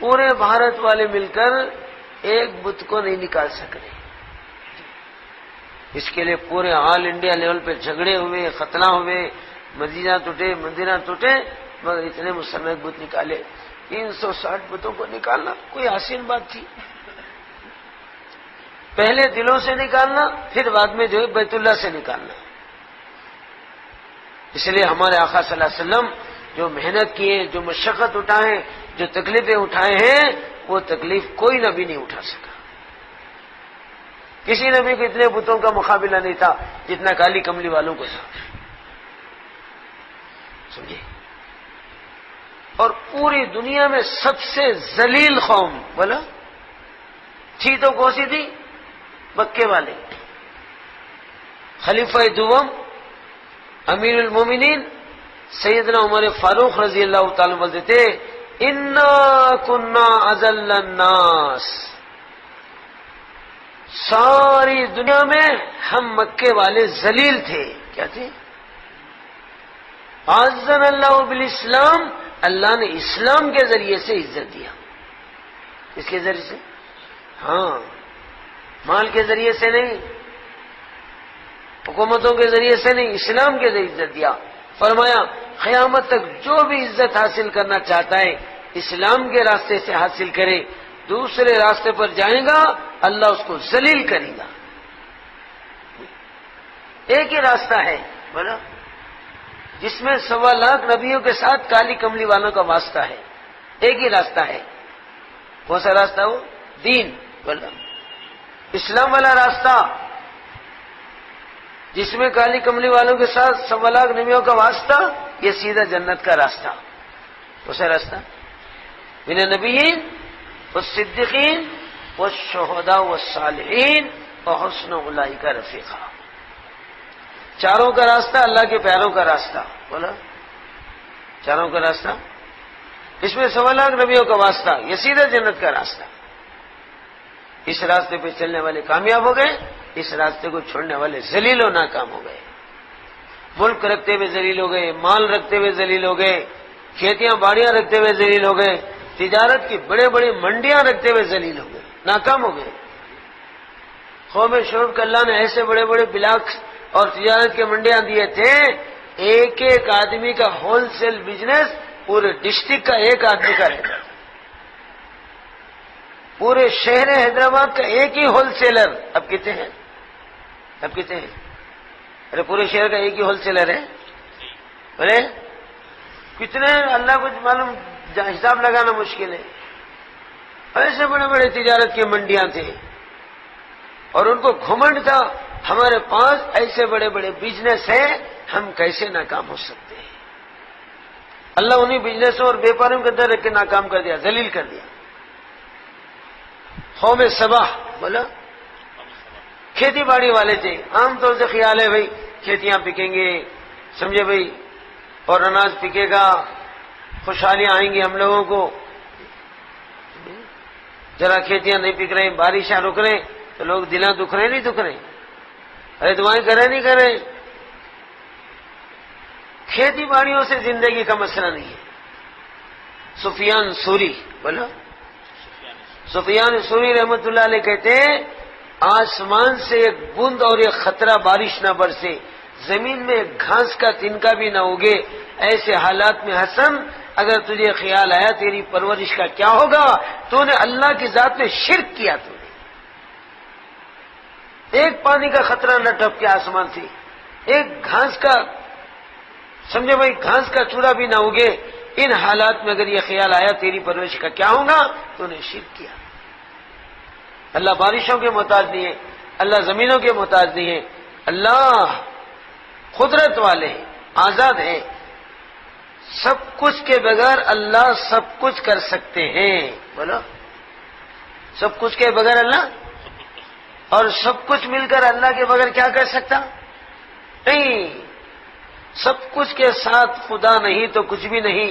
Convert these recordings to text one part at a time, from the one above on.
پورے بھارت والے مل کر ایک بت کو نہیں نکال سک رہے. اس کے لیے پورے آل انڈیا لیول پہ جھگڑے ہوئے، ختنہ ہوئے، مدینہ ٹوٹے، مگر اتنے مسلمان بت نکالے. 360 بتوں کو نکالنا کوئی آسان بات تھی؟ پہلے دلوں سے نکالنا، پھر بعد میں جو ہے بیت اللہ سے نکالنا. اس لیے ہمارے آقا صلی اللہ علیہ وسلم جو محنت کیے، جو مشقت اٹھائے، جو تکلیفیں اٹھائے ہیں، وہ تکلیف کوئی نبی نہیں اٹھا سکا. کسی نبی کو اتنے بتوں کا مقابلہ نہیں تھا جتنا کالی کملی والوں کو تھا. سمجھے؟ اور پوری دنیا میں سب سے ذلیل قوم بولا تھی تو کون سی تھی؟ مکے والے. خلیفہ دوم امیر المومنین سیدنا عمر فاروق رضی اللہ تعالی بولتے تھے انا کنا اذل الناس، ساری دنیا میں ہم مکے والے ذلیل تھے. کیا تھے؟ اعزنا اللہ بالاسلام، اللہ نے اسلام کے ذریعے سے عزت دیا. اس کے ذریعے سے؟ ہاں، مال کے ذریعے سے نہیں، حکومتوں کے ذریعے سے نہیں، اسلام کے ذریعے عزت دیا. فرمایا قیامت تک جو بھی عزت حاصل کرنا چاہتا ہے اسلام کے راستے سے حاصل کرے، دوسرے راستے پر جائے گا اللہ اس کو ذلیل کرے گا. ایک ہی راستہ ہے بولا جس میں 1.25 لاکھ نبیوں کے ساتھ کالی کملی والوں کا واسطہ ہے. ایک ہی راستہ ہے. کون سا راستہ؟ وہ دین بولا اسلام والا راستہ، جس میں کالی کملی والوں کے ساتھ 1.25 لاکھ نبیوں کا واسطہ، یہ سیدھا جنت کا راستہ. کون سا راستہ؟ من النبیین والصدیقین والشہداء والصالحین وحسن اولئک رفیقا. چاروں کا راستہ اللہ کے پیاروں کا راستہ. بولا چاروں کا راستہ، اس میں 1.25 لاکھ نبیوں کا واسطہ، یہ سیدھا جنت کا راستہ. اس راستے پہ چلنے والے کامیاب ہو گئے، اس راستے کو چھوڑنے والے ذلیل و ناکام ہو گئے. ملک رکھتے ہوئے ذلیل ہو گئے، مال رکھتے ہوئے ذلیل ہو گئے، کھیتیاں باڑیاں رکھتے ہوئے ذلیل ہو گئے، تجارت کی بڑے بڑے منڈیاں رکھتے ہوئے ذلیل ہو گئے، ناکام ہو گئے. قوم شعیب کو اللہ نے ایسے بڑے بڑے بلاکس اور تجارت کے منڈیاں دیے تھے، ایک ایک آدمی کا ہول سیل بزنس پورے ڈسٹرکٹ کا ایک آدمی کا رہتا تھا. پورے شہر حیدرآباد کا ایک ہی ہول سیلر. اب کتنے ہیں؟ ارے پورے شہر کا ایک ہی ہول سیلر ہے. بولے کتنے؟ اللہ کو معلوم، حساب لگانا مشکل ہے. ایسے بڑے بڑے تجارت کی منڈیاں تھے اور ان کو گھمنڈ تھا ہمارے پاس ایسے بڑے بڑے بزنس ہیں، ہم کیسے ناکام ہو سکتے ہیں. اللہ انہیں بزنسوں اور بیپاریوں کے اندر رکھ کے ناکام کر دیا، ذلیل کر دیا. قوم سبا بولا کھیتی باڑی والے تھے. عام طور سے خیال ہے بھائی کھیتیاں پکیں گے، سمجھے بھائی، اور اناج پکے گا، خوشحالیاں آئیں گی ہم لوگوں کو. ذرا کھیتیاں نہیں پک رہی، بارشیں رک رہے تو لوگ دلاں دکھ رہے نہیں دکھ رہے؟ ارے دعائیں کریں نہیں کریں؟ کھیتی باڑیوں سے زندگی کا مسئلہ نہیں ہے. سفیان سوری بولا، سفیان سوری رحمت اللہ علیہ کہتے ہیں آسمان سے ایک بوند اور ایک خطرہ بارش نہ برسے، زمین میں ایک گھاس کا تنکا بھی نہ اگے، ایسے حالات میں حسن اگر تجھے خیال آیا تیری پرورش کا کیا ہوگا؟ تو نے اللہ کی ذات میں شرک کیا. تو نے ایک پانی کا خطرہ نہ ٹپکے آسمان سے، ایک گھاس کا، سمجھے بھائی، گھاس کا چورا بھی نہ اگے. ان حالات میں اگر یہ خیال آیا تیری پرورش کا کیا ہوگا؟ تو نے شرک کیا. اللہ بارشوں کے محتاج نہیں ہے، اللہ زمینوں کے محتاج نہیں ہے، اللہ قدرت والے ہیں، آزاد ہیں. سب کچھ کے بغیر اللہ سب کچھ کر سکتے ہیں. بولو سب کچھ کے بغیر اللہ، اور سب کچھ مل کر اللہ کے بغیر کیا کر سکتا؟ نہیں. سب کچھ کے ساتھ خدا نہیں تو کچھ بھی نہیں،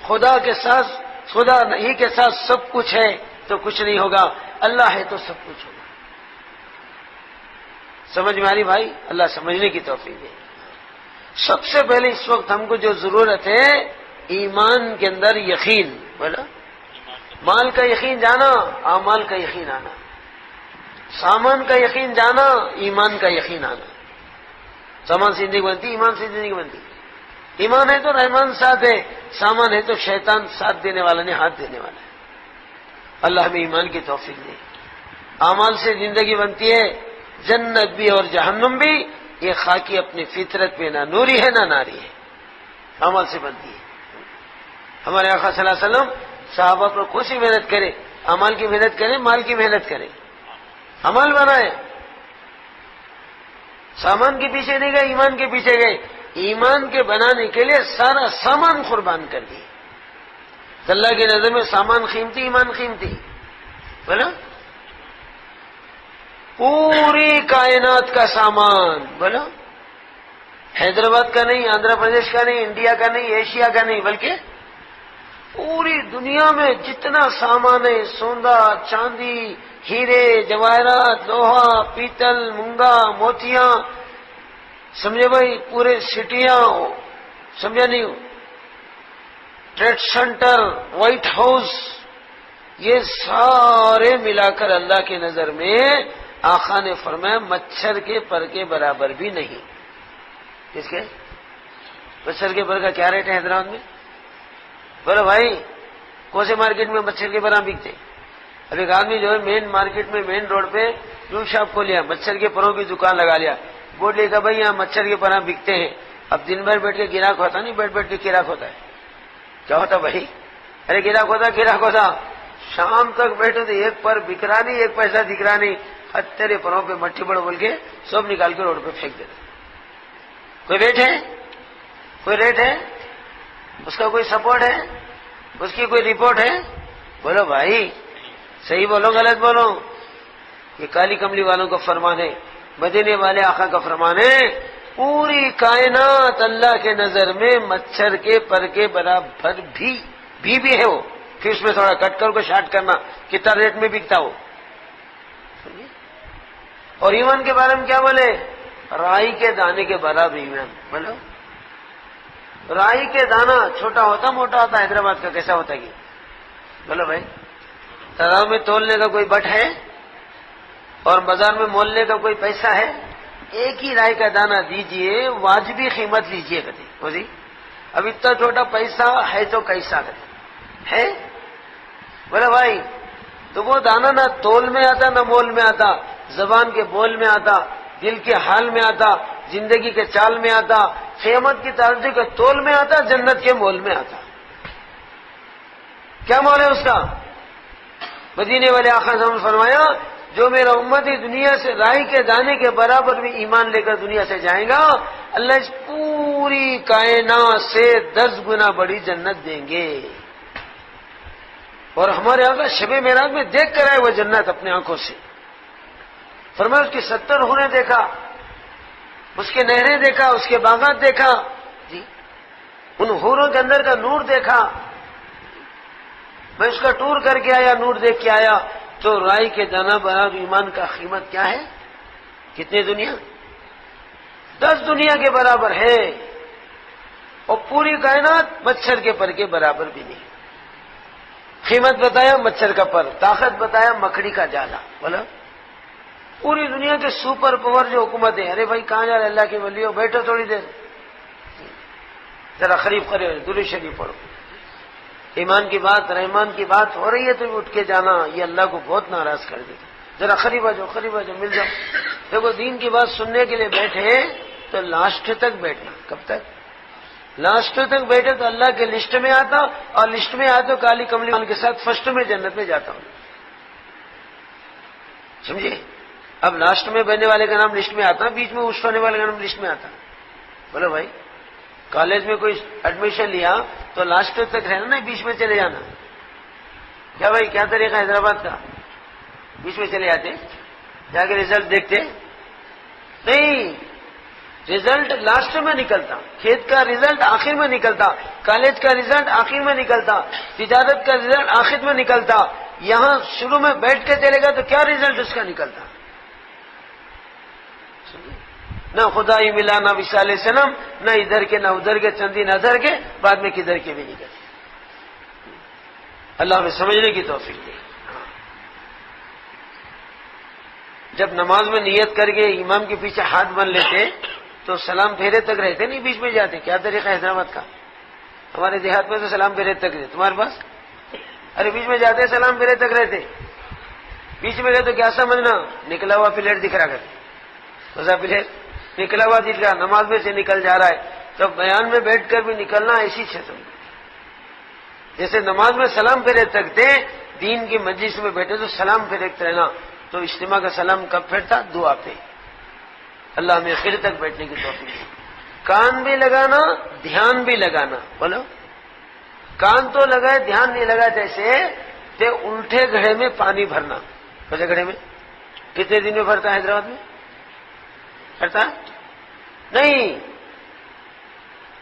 خدا کے ساتھ، خدا نہیں کے ساتھ سب کچھ ہے تو کچھ نہیں ہوگا، اللہ ہے تو سب کچھ ہوگا. سمجھ میں آ رہی بھائی؟ اللہ سمجھنے کی توفیق دے. سب سے پہلے اس وقت ہم کو جو ضرورت ہے ایمان کے اندر یقین. بولا مال کا یقین جانا، اعمال کا یقین آنا، سامان کا یقین جانا، ایمان کا یقین آنا۔ سامان سے زندگی بنتی، ایمان سے زندگی بنتی۔ ایمان ہے تو رحمان ساتھ ہے، سامان ہے تو شیطان ساتھ دینے والا نہیں، ہاتھ دینے والا ہے۔ اللہ ہمیں ایمان کی توفیق دے۔ اعمال سے زندگی بنتی ہے، جنت بھی اور جہنم بھی، یہ خاکی اپنی فطرت پہ نہ نوری ہے نہ ناری ہے، عمل سے بنتی ہے۔ ہمارے آقا صلی اللہ علیہ وسلم صحابہ پر کون سی محنت کرے؟ عمل کی محنت کرے، مال کی محنت کرے، عمل بنائے۔ سامان کے پیچھے نہیں گئے، ایمان کے پیچھے گئے۔ ایمان کے بنانے کے لیے سارا سامان قربان کر دی۔ اللہ کی نظر میں سامان قیمتی، ایمان قیمتی، بولا پوری کائنات کا سامان، بولا حیدرآباد کا نہیں، آندھرا پردیش کا نہیں، انڈیا کا نہیں، ایشیا کا نہیں، بلکہ پوری دنیا میں جتنا سامان ہے، سونا، چاندی، ہیرے، جواہرات، لوہا، پیتل، مونگا، موتیاں، سمجھے بھائی، پورے سٹیاں، سمجھا نہیں، ٹریڈ سینٹر، وائٹ ہاؤس، یہ سارے ملا کر اللہ کی نظر میں آقا نے فرمایا مچھر کے پر کے برابر بھی نہیں۔ کس کے؟ مچھر کے پر کا کیا ریٹ ہے حیدرآباد میں؟ بولو بھائی، کون سے مارکیٹ میں مچھر کے پرا بکتے؟ اب ایک آدمی جو ہے مین مارکیٹ میں، مین روڈ پہ جو شاپ کھول لیا، مچھر کے پروں کی دکان لگا لیا، بورڈ لے کر بھائی یہاں مچھر کے پرا بکتے ہیں۔ اب دن بھر بیٹھ کے گراہک ہوتا نہیں، بیٹھ کے گراہک ہوتا ہے، کیا ہوتا بھائی؟ ارے گراہک ہوتا، شام تک بیٹھے تو ایک پر بک رہا نہیں، ایک پیسہ دکھ رہا نہیں، تیرے پروں پہ مٹھی بڑھ بول کے سب نکال کے روڈ پہ پھینک دیتے۔ کوئی ریٹ ہے؟ کوئی ریٹ ہے؟ اس کا کوئی سپورٹ ہے؟ اس کی کوئی رپورٹ ہے؟ بولو بھائی، صحیح بولو غلط بولو؟ یہ کالی کملی والوں کا فرمان ہے، مدینے والے آقا کا فرمان ہے، پوری کائنات اللہ کے نظر میں مچھر کے پر کے برابر بھی ہے وہ، پھر اس میں تھوڑا کٹ کر کو شارٹ کرنا، کتنا ریٹ میں بکتا ہو۔ اور ایمان کے بارے میں کیا بولے؟ رائی کے دانے کے برابر ایمان۔ بولو رائی کے دانا چھوٹا ہوتا موٹا ہوتا، حیدرآباد کا کیسا ہوتا ہے؟ بولو بھائی، تراؤ میں تولنے کا کوئی بٹ ہے اور بازار میں مولنے کا کوئی پیسہ ہے؟ ایک ہی رائی کا دانہ دیجئے، واجبی قیمت لیجئے کہتے ہو جی۔ اب اتنا چھوٹا پیسہ ہے تو کیسا کہتے ہے؟ بولے بھائی، تو وہ دانہ نہ تول میں آتا نہ مول میں آتا، زبان کے بول میں آتا، دل کے حال میں آتا، زندگی کے چال میں آتا، قیامت کی ترازو کے تول میں آتا، جنت کے مول میں آتا۔ کیا مول ہے اس کا؟ مدینے والے آقا نے فرمایا جو میرا امتی دنیا سے رائی کے دانے کے برابر بھی ایمان لے کر دنیا سے جائے گا، اللہ اس پوری کائنات سے 10 گنا بڑی جنت دیں گے۔ اور ہمارے آقا شب معراج میں دیکھ کر آئے وہ جنت اپنے آنکھوں سے، فرمایا اس کی 70 حوریں دیکھا، اس کے نہریں دیکھا، اس کے باغات دیکھا جی، ان حوروں کے اندر کا نور دیکھا۔ میں اس کا ٹور کر کے آیا، نور دیکھ کے آیا، تو رائی کے دانہ برابر ایمان کا قیمت کیا ہے؟ کتنے دنیا؟ 10 دنیا کے برابر ہے، اور پوری کائنات مچھر کے پر کے برابر بھی نہیں۔ قیمت بتایا مچھر کا پر، طاقت بتایا مکڑی کا جالا۔ بولا پوری دنیا کے سپر پاور جو حکومت ہے، ارے بھائی کہاں جا رہے اللہ کے ولیوں، بیٹھو تھوڑی دیر، ذرا قریب کرے، درود شریف پڑھو، ایمان کی بات، رحمان کی بات ہو رہی ہے تو اٹھ کے جانا، یہ اللہ کو بہت ناراض کر دیتا۔ ذرا قریب آ جاؤ، قریب آ جاؤ، مل جاؤ۔ دیکھو دین کی بات سننے کے لیے بیٹھے تو لاسٹ تک بیٹھنا۔ کب تک؟ لاسٹ تک بیٹھے تو اللہ کے لسٹ میں آتا، اور لسٹ میں آتا تو کالی کملی کے ساتھ فرسٹ میں جنت میں جاتا ہوں، سمجھے؟ اب لاسٹ میں بہنے والے کا نام لسٹ میں آتا، بیچ میں اٹھ ہونے والے کا نام لسٹ میں آتا۔ بولو بھائی، کالج میں کوئی ایڈمیشن لیا تو لاسٹ تک رہنا نا، بیچ میں چلے جانا؟ کیا بھائی، کیا طریقہ حیدرآباد کا؟ بیچ میں چلے جاتے، جا کے ریزلٹ دیکھتے نہیں، ریزلٹ لاسٹ میں نکلتا، کھیت کا ریزلٹ آخر میں نکلتا، کالج کا ریزلٹ آخر میں نکلتا، تجارت کا ریزلٹ آخر میں نکلتا۔ یہاں شروع میں بیٹھ کے چلے گا تو کیا ریزلٹ اس کا نکلتا؟ نہ خدائی ملا، نہ وصال صنم، نہ ادھر کے نہ ادھر کے، چندی نظر کے، بعد میں کدھر کے بھی نکلتے۔ اللہ ہمیں سمجھنے کی توفیق دے۔ جب نماز میں نیت کر کے امام کے پیچھے ہاتھ بن لیتے تو سلام پھیرے تک رہتے نہیں، بیچ میں جاتے۔ کیا طریقہ حیدرآباد کا؟ ہمارے دیہات میں تو سلام پھیرے تک رہتے، تمہارے پاس ارے بیچ میں جاتے سلام پھیرے تک رہتے، بیچ میں گئے تو کیا سمجھنا نکلا ہوا پلیٹ دکھ رہا کرتے، ویسا پلیٹ نکلا ہوا دکھ رہا، نماز میں سے نکل جا رہا ہے، تو بیان میں بیٹھ کر بھی نکلنا ایسی چھتم جیسے نماز میں سلام پھیرے تک تھے، دین کی مجلس میں بیٹھے تو سلام پھیرتے رہنا۔ تو اجتماع کا سلام کب پھیرتا؟ دعا پہ۔ اللہ ہمیں آخر تک بیٹھنے کی توفیق دے۔ کان بھی لگانا، دھیان بھی لگانا، بولو کان تو لگائے دھیان نہیں لگا، جیسے کہ الٹے گھڑے میں پانی بھرنا۔ کیسے گھڑے میں؟ کتنے دن میں بھرتا ہے حیدرآباد میں؟ بھرتا نہیں۔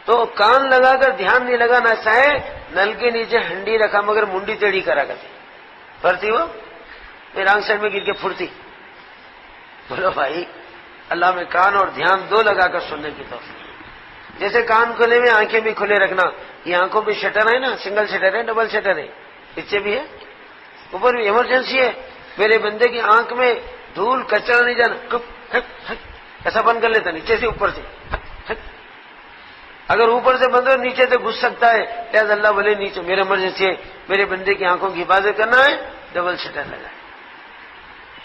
تو کان لگا کر دھیان نہیں لگانا، ایسا ہے نل کے نیچے ہنڈی رکھا مگر منڈی ٹیڑھی کرا کرتے، بھرتی وہ میرے رانگ سائڈ میں گر کے پھرتی۔ بولو بھائی اللہ میں کان اور دھیان دو لگا کر سننے کی توفیق۔ جیسے کان کھلے میں آنکھیں بھی کھلے رکھنا، یہ آنکھوں پہ شٹر ہے نا، سنگل شٹر ہے ڈبل شٹر ہے، پیچھے بھی ہے اوپر بھی، ایمرجنسی ہے، میرے بندے کی آنکھ میں دھول کچرا نہیں جانا، ایسا بند کر لیتا نیچے سے اوپر سے، اگر اوپر سے بند ہو نیچے سے گھس سکتا ہے، لہٰذا اللہ بولے نیچے میرے ایمرجنسی ہے، میرے بندے کی آنکھوں کی حفاظت کرنا ہے، ڈبل شٹر لگائے۔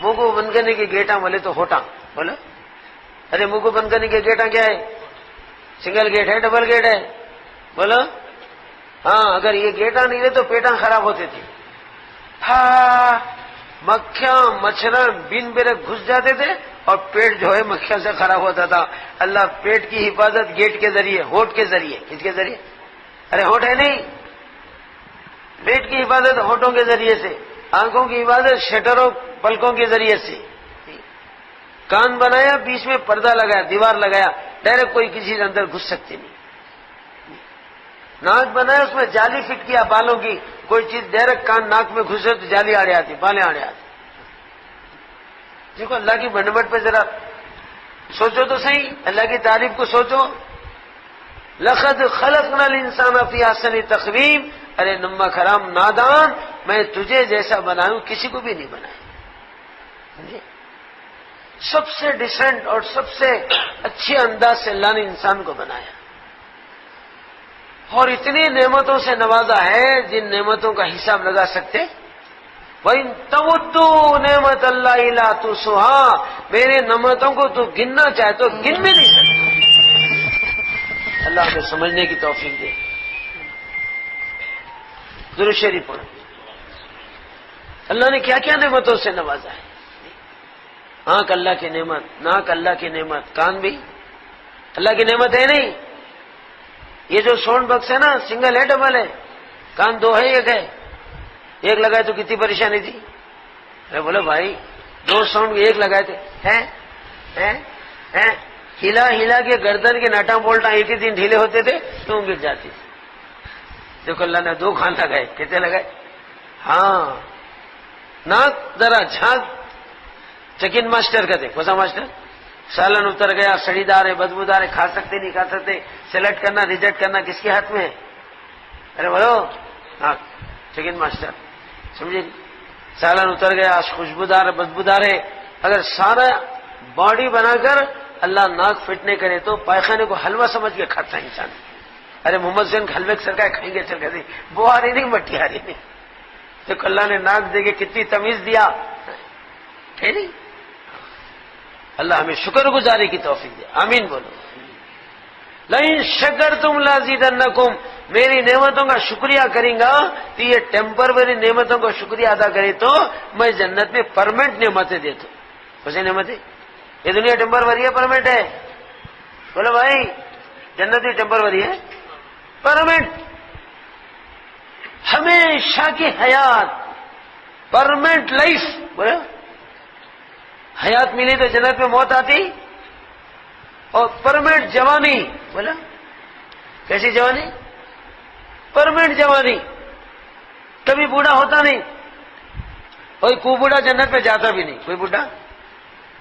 منہ کو بند کرنے کے گیٹاں بولے تو ہوٹاں، بولو ارے منہ کو بند کرنے کے گیٹاں کیا ہے؟ سنگل گیٹ ہے ڈبل گیٹ ہے؟ بولو ہاں، اگر یہ گیٹاں نہیں رہے تو پیٹاں خراب ہوتے تھے، ہاں مکھیاں مچھراں بن برے گھس جاتے تھے اور پیٹ جو ہے مکھیوں سے خراب ہوتا تھا۔ اللہ پیٹ کی حفاظت گیٹ کے ذریعے، ہوٹ کے ذریعے، کس کے ذریعے؟ ارے ہوٹ ہے نہیں، پیٹ کی حفاظت ہوٹوں کے ذریعے سے، آنکھوں کی حفاظت شٹروں پلکوں کے ذریعے سے۔ کان بنایا، بیچ میں پردہ لگایا، دیوار لگایا، ڈائریکٹ کوئی کسی کے اندر گھس سکتی نہیں۔ ناک بنایا، اس میں جالی فٹ کیا بالوں کی، کوئی چیز ڈائریکٹ کان ناک میں گھسے تو جالی آڑے آتی، بالیں آڑے آتی۔ دیکھو اللہ کی بنڈمٹ پہ ذرا سوچو تو صحیح، اللہ کی تعریف کو سوچو۔ لقد خلقنا الانسان فی احسن تقویم، ارے نمک حرام نادان، میں تجھے جیسا بناؤں کسی کو بھی نہیں بنایا۔ سب سے ڈیسنٹ اور سب سے اچھے انداز سے اللہ نے انسان کو بنایا، اور اتنی نعمتوں سے نوازا ہے جن نعمتوں کا حساب لگا سکتے۔ وَإِن تَعُدُّوا نِعْمَتَ اللَّهِ لَا تُحْصُوهَا، میرے نعمتوں کو تو گننا چاہے تو گن بھی نہیں سکتے۔ اللہ ہمیں سمجھنے کی توفیق دے۔ درود شریف پڑھو، اللہ نے کیا کیا نعمتوں سے نوازا ہے۔ آنکھ اللہ کی نعمت، ناک اللہ کی نعمت، کان بھی اللہ کی نعمت ہے نہیں؟ یہ جو ساؤنڈ باکس ہے نا، سنگل ہے ڈبل ہے؟ کان دو ہے ایک ہے؟ ایک لگائے تو کتنی پریشانی تھی؟ ارے بولو بھائی دو ساؤنڈ ایک لگائے تھے، ہلا ہلا کے گردن کے نٹا بولٹا ایک ہی دن ڈھیلے ہوتے تھے تو گر جاتی تھی۔ دیکھو اللہ نے دو کان لگائے، کتنے لگائے؟ ہاں ناک ذرا جھانک، چکن ماسٹر کا دیکھ، کوسا ماسٹر؟ سالن اتر گیا، سڑی دار ہے، بدبودار ہے، کھا سکتے نہیں کھا سکتے، سلیکٹ کرنا ریجیکٹ کرنا کس کے ہاتھ میں ہے؟ ارے بولو ہاں چکن ماسٹر، سمجھے؟ سالن اتر گیا، خوشبودار ہے بدبودار ہے، اگر سارا باڈی بنا کر اللہ ناک فٹ نہیں کرے تو پائخانے کو حلوہ سمجھ کے کھاتا ہے انسان۔ ارے محمد حسین حلوے سرکائے کھائیں گے چل کر، وہ آ رہی نہیں مٹی آ رہی نہیں، دیکھو اللہ نے ناک دے کے کتنی تمیز دیا ہے نہیں؟ اللہ ہمیں شکر گزاری کی توفیق دے، آمین بولو۔ لئن شکرتم لازیدنکم، میری نعمتوں کا شکریہ کریں گا تو یہ ٹیمپروری نعمتوں کا شکریہ ادا کرے تو میں جنت میں پرمنٹ نعمتیں دیتا ہوں۔ کیسے نعمتیں؟ یہ دنیا ٹیمپروری ہے پرمنٹ ہے؟ بولو بھائی جنت بھی ٹیمپروری ہے پرمنٹ، ہمیشہ کی حیات، پرمنٹ لائف۔ بولو حیات ملی تو جنت میں موت آتی، اور پرمنٹ جوانی، بولا کیسی جوانی؟ پرمنٹ جوانی، کبھی بوڑھا ہوتا نہیں، کوئی بوڑھا جنت میں جاتا بھی نہیں، کوئی بوڑھا۔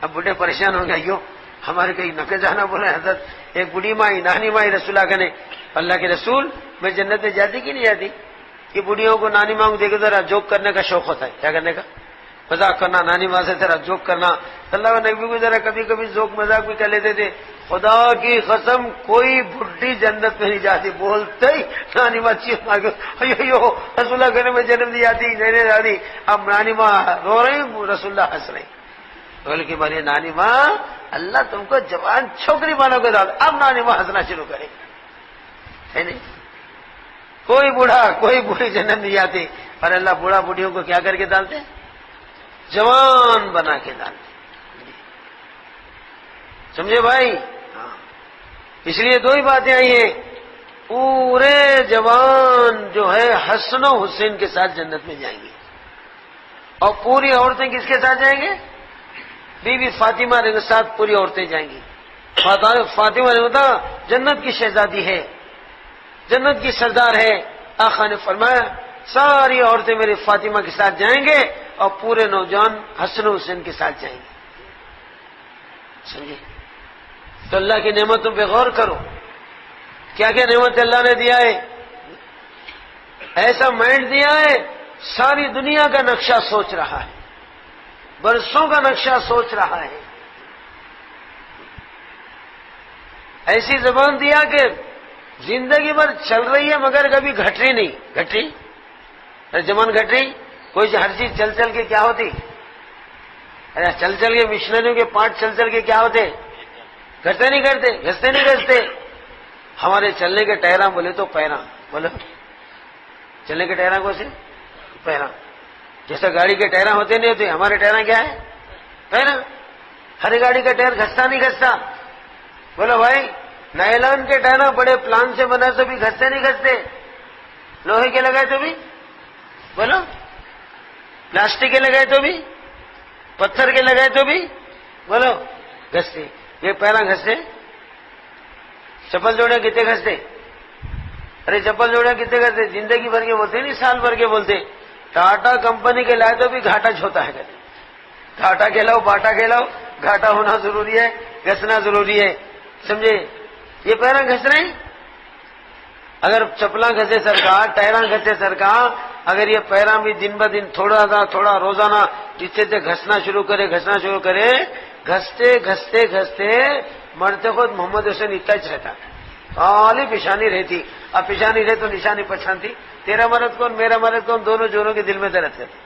اب بوڑھے پریشان ہو گئے، کیوں ہمارے کہیں نکے جانا بولا حضرت، ایک بوڑھی مائی نانی مائی رسول اللہ نے، اللہ کے رسول میں جنت میں جاتی کہ نہیں جاتی؟ کہ بڑھیوں کو نانی ماں کو دیکھے ذرا جوک کرنے کا شوق ہوتا ہے. کیا کرنے کا؟ مذاق کرنا، نانی ماں سے ذرا جوک کرنا. اللہ کے نبی کو ذرا کبھی کبھی جوک مذاق بھی کر لیتے تھے. خدا کی قسم کوئی بڈھی جنت میں نہیں جاتی، بولتے ہی نانی ماں چیخ مار کے رسول اللہ گھر میں جنم دی جاتی نہیں جاتی. اب نانی ماں رو رہی، رسول اللہ ہنس رہے. بول کے بھائی نانی ماں اللہ تم کو جوان چھوکری بنو کے ڈال. اب نانی ماں ہنسنا شروع کرے، ہے نہیں؟ کوئی بوڑھا کوئی بوڑھی جنم نہیں جاتی، پر اللہ بوڑھا بوڑھیوں کو کیا کر کے ڈالتے؟ جوان بنا کے ڈالتے. سمجھے بھائی؟ اس لیے دو ہی باتیں آئی ہیں. پورے جوان جو ہے حسن و حسین کے ساتھ جنت میں جائیں گے، اور پوری عورتیں کس کے ساتھ جائیں گے؟ بی بی فاطمہ کے ساتھ پوری عورتیں جائیں گی. فاطمہ نے بتا جنت کی شہزادی ہے، جنت کی سردار ہے. آقا نے فرمایا ساری عورتیں میری فاطمہ کے ساتھ جائیں گے اور پورے نوجوان حسن و حسین کے ساتھ جائیں گے. سمجھے؟ تو اللہ کی نعمتوں پہ غور کرو، کیا کیا نعمت اللہ نے دیا ہے. ایسا مائنڈ دیا ہے ساری دنیا کا نقشہ سوچ رہا ہے، برسوں کا نقشہ سوچ رہا ہے. ایسی زبان دیا کہ زندگی بھر چل رہی ہے مگر کبھی گھٹ رہی نہیں. گھٹ رہی؟ زبان گھٹ رہی؟ کوئی ہر چیز چل چل کے کیا ہوتی؟ ارے چل چل کے مشنریوں کے پارٹ چل چل کے کیا ہوتے؟ گھٹتے نہیں کرتے، گھستے نہیں گھستے. ہمارے چلنے کے ٹائراں بولے تو پیراں، بولو چلنے کے ٹائراں کو سے پیراں. جیسا گاڑی کے ٹائراں ہوتے نہیں ہوتے، ہمارے ٹائراں کیا ہے؟ پیراں. ہر گاڑی کا ٹائر گھستا نہیں گھستا. بولو بھائی نائلان کے ٹائراں بڑے پلان سے بنا تو بھی گھستے نہیں گھستے. لوہے کے لگائے تو بھی، بولو پلاسٹک کے لگائے تو بھی، پتھر کے لگائے تو بھی، بولو گھستے. یہ پیراں گھستے. چپل جوڑے کتنے گھستے؟ ارے چپل جوڑے کتنے گھستے؟ زندگی بھر کے بولتے نہیں، سال بھر کے بولتے. ٹاٹا کمپنی کے لائے تو بھی گھاٹا چھوتا ہے. ٹاٹا کھلاؤ باٹا کھلاؤ، گھاٹا ہونا ضروری ہے، گھسنا ضروری ہے. سمجھے؟ یہ پیراں گھس رہے ہیں. اگر چپلاں گھسے سرکار، ٹائراں گھسے سرکار، اگر یہ پیراں بھی دن بدن تھوڑا روزانہ جتنے سے گھسنا شروع کرے، گھستے گھستے گھستے مرتے خود محمد حسین اتنا ہی رہتا، خالی پیشانی رہتی. اب پیشانی رہے تو نشانی پہچانتی. تیرا مرد کون میرا مرد کون، دونوں جونوں کے دل میں درد کرتے.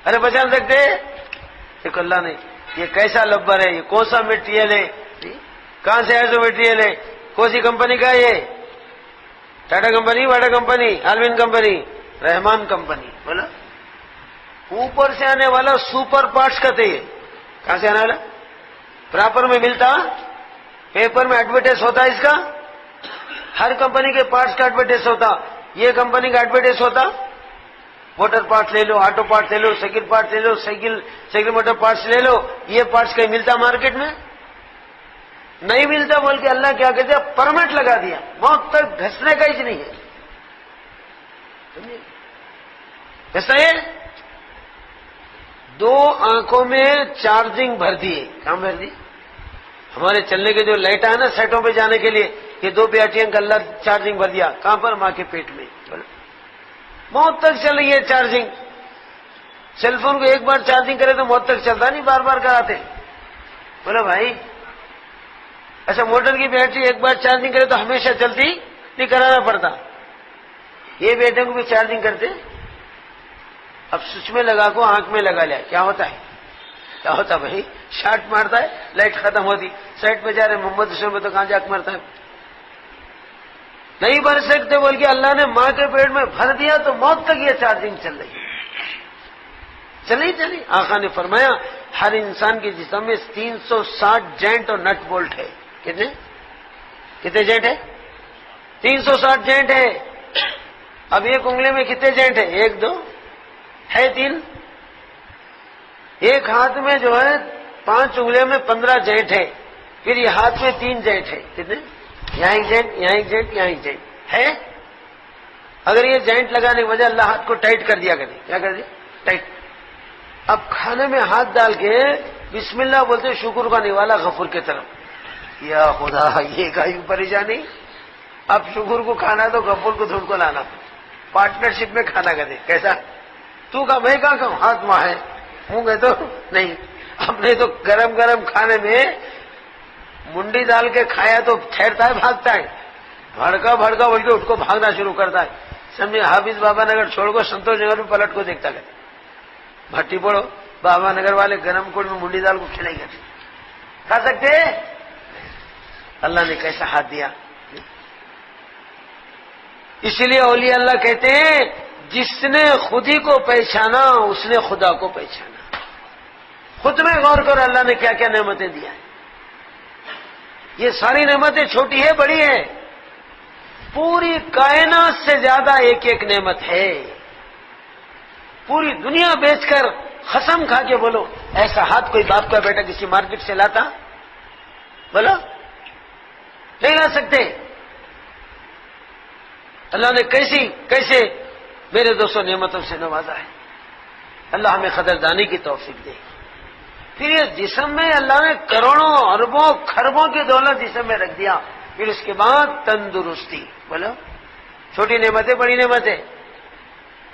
ارے پہچان سکتے؟ دیکھو اللہ نے یہ کیسا لبر ہے، یہ کون سا میٹیریل ہے، کہاں سے ایسا میٹیریل ہے، کون سی کمپنی کا ہے؟ یہ ٹاٹا کمپنی، واٹا کمپنی، آلوین کمپنی، رحمان کمپنی. بولا اوپر سے آنے والا سپر پارٹس کہتے ہیں. کہاں سے آنے والا؟ پراپر میں ملتا، پیپر میں ایڈورٹائز ہوتا ہے اس کا. ہر کمپنی کے پارٹس کا ایڈورٹائز ہوتا. یہ کمپنی کا ایڈورٹائز ہوتا. موٹر پارٹس لے لو، آٹو پارٹس لے لو، سائیکل پارٹس لے لو، سائیکل موٹر پارٹس لے لو. یہ پارٹس کہیں ملتا مارکیٹ میں؟ نہیں ملتا. بول کے اللہ کیا کہتے ہیں؟ پرمٹ لگا دیا، موت تک گھسنے کا ہی نہیں ہے. کیسا ہے؟ دو آنکھوں میں چارجنگ بھر دیے. کہاں بھر دی؟ ہمارے چلنے کے جو لائٹ ہے نا سیٹوں پہ جانے کے لیے، یہ دو بیٹریاں کا اللہ چارجنگ بھر دیا. کہاں پر؟ ماں کے پیٹ میں. موت تک چل رہی ہے چارجنگ. سیل فون کو ایک بار چارجنگ کرے تو موت تک چلتا نہیں، بار بار کراتے. بولو بھائی ایسا موٹر کی بیٹری ایک بار چارجنگ کرے تو ہمیشہ چلتی نہیں، کرانا پڑتا. یہ بیٹے کو بھی چارجنگ کرتے. اب سوئچ میں لگا کو آنکھ میں لگا لیا، کیا ہوتا ہے؟ کیا ہوتا بھائی؟ شارٹ مارتا ہے، لائٹ ختم ہوتی. سائڈ پہ جا رہے محمد حسین میں تو کہاں جا کے مرتا ہے؟ نہیں بھر سکتے. بول کے اللہ نے ماں کے پیٹ میں بھر دیا تو موت تک یہ چارجنگ چل رہی ہے. چلی. آقا نے فرمایا ہر انسان کے جسم میں 360 جوائنٹ اور نٹ بولٹ ہے. کتنے جوائنٹ ہے؟ 360 جوائنٹ ہے. اب ایک انگلی میں کتنے جوائنٹ ہے؟ 1 2 ہے 3. ایک ہاتھ میں جو ہے 5 انگلیوں میں 15 جوائنٹ ہے. پھر یہ ہاتھ میں 3 جوائنٹ ہے. کتنے؟ یہاں ایک جوائنٹ، یہاں ایک جوائنٹ، یہاں ایک جوائنٹ ہے. اگر یہ جوائنٹ لگانے کی وجہ اللہ ہاتھ کو ٹائٹ کر دیا کرے. کیا کر دیا؟ ٹائٹ. اب کھانے میں ہاتھ ڈال کے بسم اللہ بولتے شکر کا نوالا غفور کی طرف. یا خدا یہ کہیں پریشانی. اب شکر کو کھانا تو غفور کو دھوڑ کو لانا. پارٹنرشپ میں کھانا کھاتے. کیسا تو کا میں کہاں کہوں, ہاتھ ماں ہے منہ میں تو نہیں. ہم نے تو گرم گرم کھانے میں منڈی ڈال کے کھایا تو ٹھہرتا ہے, بھاگتا ہے, بھڑکا بھڑکا بول کے اس کو بھاگنا شروع کرتا ہے. سمجھے حافظ بابا نگر چھوڑ کو سنتوش نگر میں پلٹ کو دیکھتا گیا. بھٹی پڑو بابا نگر والے گرم کوڑ میں منڈی دال کو کھلائے گئے, کھا سکتے. اللہ نے کیسا ہاتھ دیا. اس لیے اولیاء اللہ کہتے ہیں جس نے خود ہی کو پہچانا اس نے خدا کو پہچانا. خود میں غور کرو اللہ نے کیا کیا نعمتیں دیا ہے. یہ ساری نعمتیں چھوٹی ہے بڑی ہے, پوری کائنات سے زیادہ ایک ایک نعمت ہے. پوری دنیا بیچ کر قسم کھا کے بولو ایسا ہاتھ کوئی باپ کا بیٹا کسی مارکیٹ سے لاتا؟ بولو نہیں لا سکتے. اللہ نے کیسے میرے دوستوں نعمتوں سے نوازا ہے. اللہ ہمیں قدردانی کی توفیق دے. پھر یہ جسم میں اللہ نے کروڑوں اربوں خربوں کی دولت جسم میں رکھ دیا. پھر اس کے بعد تندرستی. بولو چھوٹی نعمتیں بڑی نعمتیں.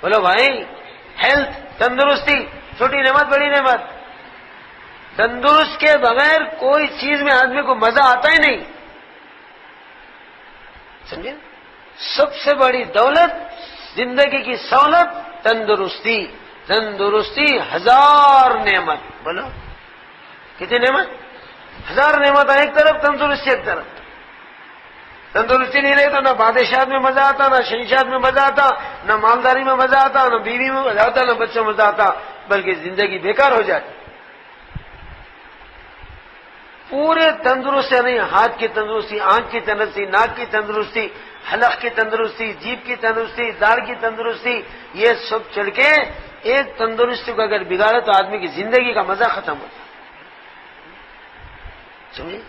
بولو بھائی ہیلتھ تندرستی چھوٹی نعمت بڑی نعمت. تندرست کے بغیر کوئی چیز میں آدمی کو مزہ آتا ہی نہیں. سمجھے, سب سے بڑی دولت زندگی کی سہولت تندرستی. تندرستی ہزار نعمت. بولو کتنی نعمت؟ ہزار نعمت ایک طرف, تندرستی ایک طرف. تندرستی نہیں رہے تو نہ بادشاہت میں مزہ آتا, نہ شہنشاہت میں مزہ آتا, نہ مالداری میں مزہ آتا, نہ بیوی میں مزہ آتا, نہ بچوں میں مزہ آتا, بلکہ زندگی بیکار ہو جاتی. پورے تندرست نہیں, ہاتھ کی تندرستی, آنکھ کی تندرستی, ناک کی تندرستی, حلق کی تندرستی, جیب کی تندرستی, داڑھ کی تندرستی, یہ سب چڑھ کے ایک تندرستی کو اگر بگاڑے تو آدمی کی زندگی کا مزہ ختم ہوتا. سمجھے,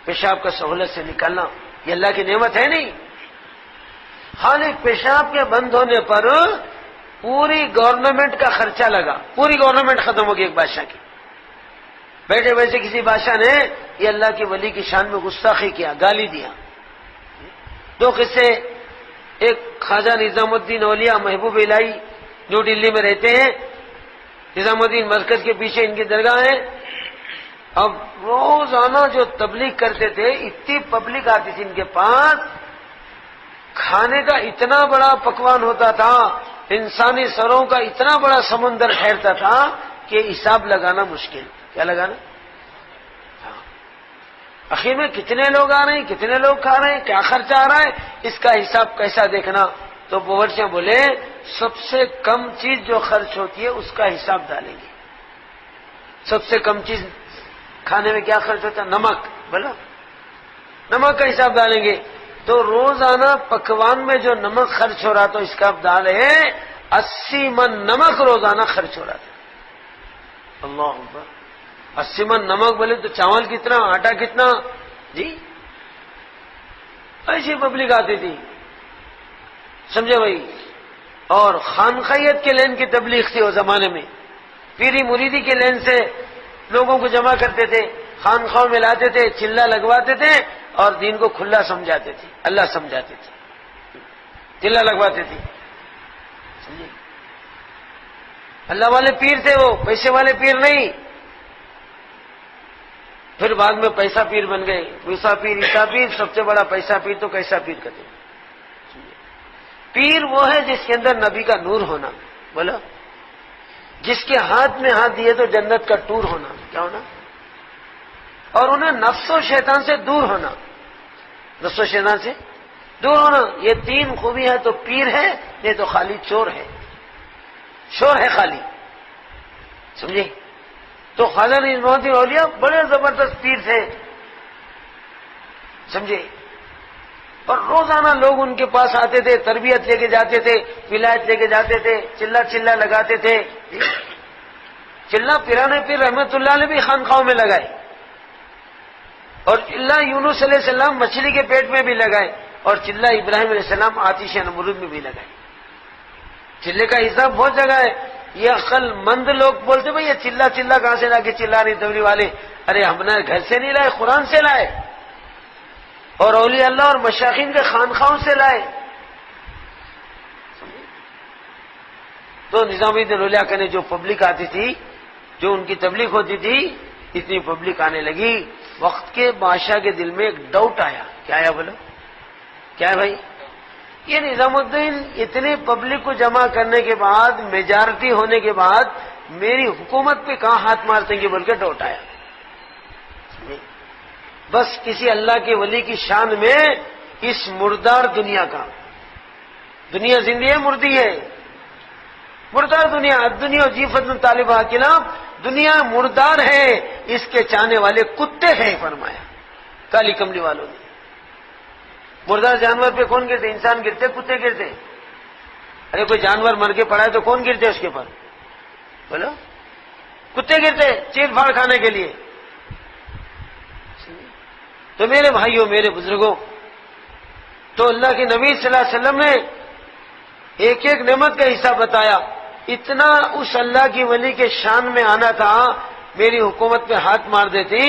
پیشاب کا سہولت سے نکلنا یہ اللہ کی نعمت ہے نہیں. خالی پیشاب کے بند ہونے پر پوری گورنمنٹ کا خرچہ لگا. پوری گورنمنٹ ختم ہوگی ایک بادشاہ کی. بیٹھے بیٹھے کسی بادشاہ نے یہ اللہ کے ولی کی شان میں گستاخی کیا, گالی دیا. دو قصے, ایک خواجہ نظام الدین اولیاء محبوب الہی نیو دلی میں رہتے ہیں. نظام الدین مرکز کے پیچھے ان کی درگاہ ہے. اب روزانہ جو تبلیغ کرتے تھے اتنی پبلک آتی تھی ان کے پاس, کھانے کا اتنا بڑا پکوان ہوتا تھا, انسانی سروں کا اتنا بڑا سمندر ٹھہرتا تھا کہ حساب لگانا مشکل. کیا لگانا؟ آخر میں کتنے لوگ آ رہے ہیں, کتنے لوگ کھا رہے ہیں, کیا خرچہ آ رہا ہے, اس کا حساب کیسا دیکھنا. تو باورچیاں بولے سب سے کم چیز جو خرچ ہوتی ہے اس کا حساب ڈالیں گے. سب سے کم چیز کھانے میں کیا خرچ ہوتا ہے؟ نمک. بولو نمک کا حساب ڈالیں گے. تو روزانہ پکوان میں جو نمک خرچ ہو رہا تو اس کا ڈالے 80 من نمک روزانہ خرچ ہو رہا تھا. اللہ اکبر, 80 من نمک بولے تو چاول کتنا, آٹا کتنا جی. ایسی پبلک آتی تھی. سمجھے بھائی. اور خانقاہیت کے لین کی تبلیغ تھی وہ زمانے میں. پیری مریدی کے لین سے لوگوں کو جمع کرتے تھے, خانقاہوں میں لاتے تھے, چلہ لگواتے تھے اور دین کو کھلا سمجھاتے تھے, اللہ سمجھاتے تھے, چلہ لگواتے تھے. سمجھے, اللہ والے پیر تھے وہ, پیسے والے پیر نہیں. پھر بعد میں پیسہ پیر بن گئے. ویسا پیر, ایسا پیر, سب سے بڑا پیسہ پیر تو کیسا پیر کہتے ہیں. پیر وہ ہے جس کے اندر نبی کا نور ہونا. بولا جس کے ہاتھ میں ہاتھ دیے تو جنت کا ٹور ہونا. کیا ہونا؟ اور انہیں نفس و شیطان سے دور ہونا. نفس و شیطان سے دور ہونا, یہ 3 خوبی ہے تو پیر ہے, نہیں تو خالی چور ہے. شور ہے خالی. سمجھے. تو خواجہ نظام الدین اولیاء بڑے زبردست پیر تھے. سمجھے. اور روزانہ لوگ ان کے پاس آتے تھے, تربیت لے کے جاتے تھے, ولایت لے کے جاتے تھے, چلہ لگاتے تھے. چلہ پیرانے پیر رحمت اللہ نے بھی خانقاہوں میں لگائے, اور چلہ یونس علیہ السلام مچھلی کے پیٹ میں بھی لگائے, اور چلہ ابراہیم علیہ السلام آتش نمرود میں بھی لگائے. چلے کا حساب بہت جگہ ہے. یہ عقل مند لوگ بولتے بھائی یہ چلہ کہاں سے لا کے چلا رہی تبلیغ والے. ارے ہم نے گھر سے نہیں لائے, قرآن سے لائے, اور اولیاء اللہ اور مشائخین کے خانقاہوں سے لائے. تو نظام الدین اولیاء نے جو پبلک آتی تھی، جو ان کی تبلیغ ہوتی تھی، اتنی پبلک آنے لگی، وقت کے بادشاہ کے دل میں ایک ڈاؤٹ آیا. کیا آیا بولو؟ کیا ہے بھائی؟ یہ نظام الدین اتنی پبلک کو جمع کرنے کے بعد، میجارٹی ہونے کے بعد میری حکومت پہ کہاں ہاتھ مارتے گے بول کے ڈاؤٹ آیا. بس کسی اللہ کے ولی کی شان میں اس مردار دنیا کا، دنیا زندگی ہے مردی ہے، مردار دنیا، دنیا جیفت میں طالب حاکلام، دنیا مردار ہے، اس کے چاہنے والے کتے ہیں فرمایا کالی کملی والوں نے. مردار جانور پہ کون گرتے؟ انسان گرتے، کتے گرتے؟ ارے کوئی جانور مر کے پڑا ہے تو کون گرتے اس کے پر؟ بولو، کتے گرتے چیر پھاڑ کھانے کے لیے. تو میرے بھائیوں، میرے بزرگوں، تو اللہ کے نبی صلی اللہ علیہ وسلم نے ایک ایک نعمت کا حصہ بتایا. اتنا اس اللہ کی ولی کے شان میں آنا تھا، میری حکومت پہ ہاتھ مار دیتی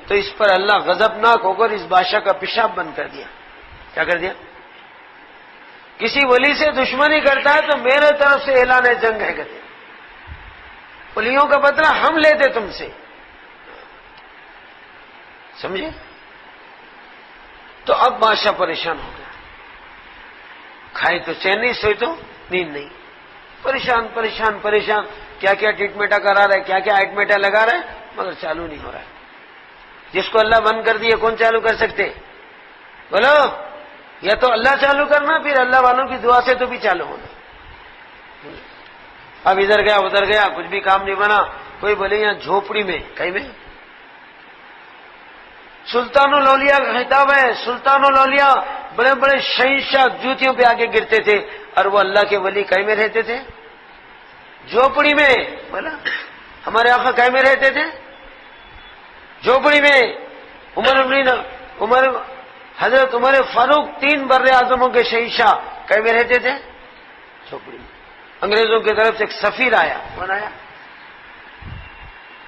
تو اس پر اللہ غضبناک ہو کر اس بادشاہ کا پیشاب بند کر دیا. کیا کر دیا؟ کسی ولی سے دشمنی کرتا ہے تو میرے طرف سے اعلان جنگ ہے کہتے، ولیوں کا بدلہ ہم لیتے تم سے. سمجھے؟ تو اب بادشاہ پریشان ہو گیا، کھائے تو چین نہیں، سوئی تو نیند نہیں، پریشان پریشان پریشان. کیا کیا ٹریٹمنٹا کرا رہا ہے، کیا کیا آئٹمیٹا لگا رہا ہے، مگر چالو نہیں ہو رہا ہے. جس کو اللہ بند کر دیے کون چالو کر سکتے؟ بولو، یا تو اللہ چالو کرنا، پھر اللہ والوں کی دعا سے تو بھی چالو ہونا. اب ادھر گیا ادھر گیا، کچھ بھی کام نہیں بنا. کوئی بولے یہاں جھوپڑی میں، کہیں میں سلطان الاولیاء کا خطاب ہے. سلطان الاولیاء بڑے بڑے شہنشاہ جوتیوں پہ آگے گرتے تھے، اور وہ اللہ کے ولی کہیں میں رہتے تھے؟ جھوپڑی میں. بولا ہمارے آقا کہیں میں رہتے تھے؟ جھوپڑی میں. حضرت عمر فاروق 3 بر اعظموں کے شہنشاہ کہیں میں رہتے تھے؟ جھوپڑی میں. انگریزوں کی طرف سے ایک سفیر آیا، کون آیا؟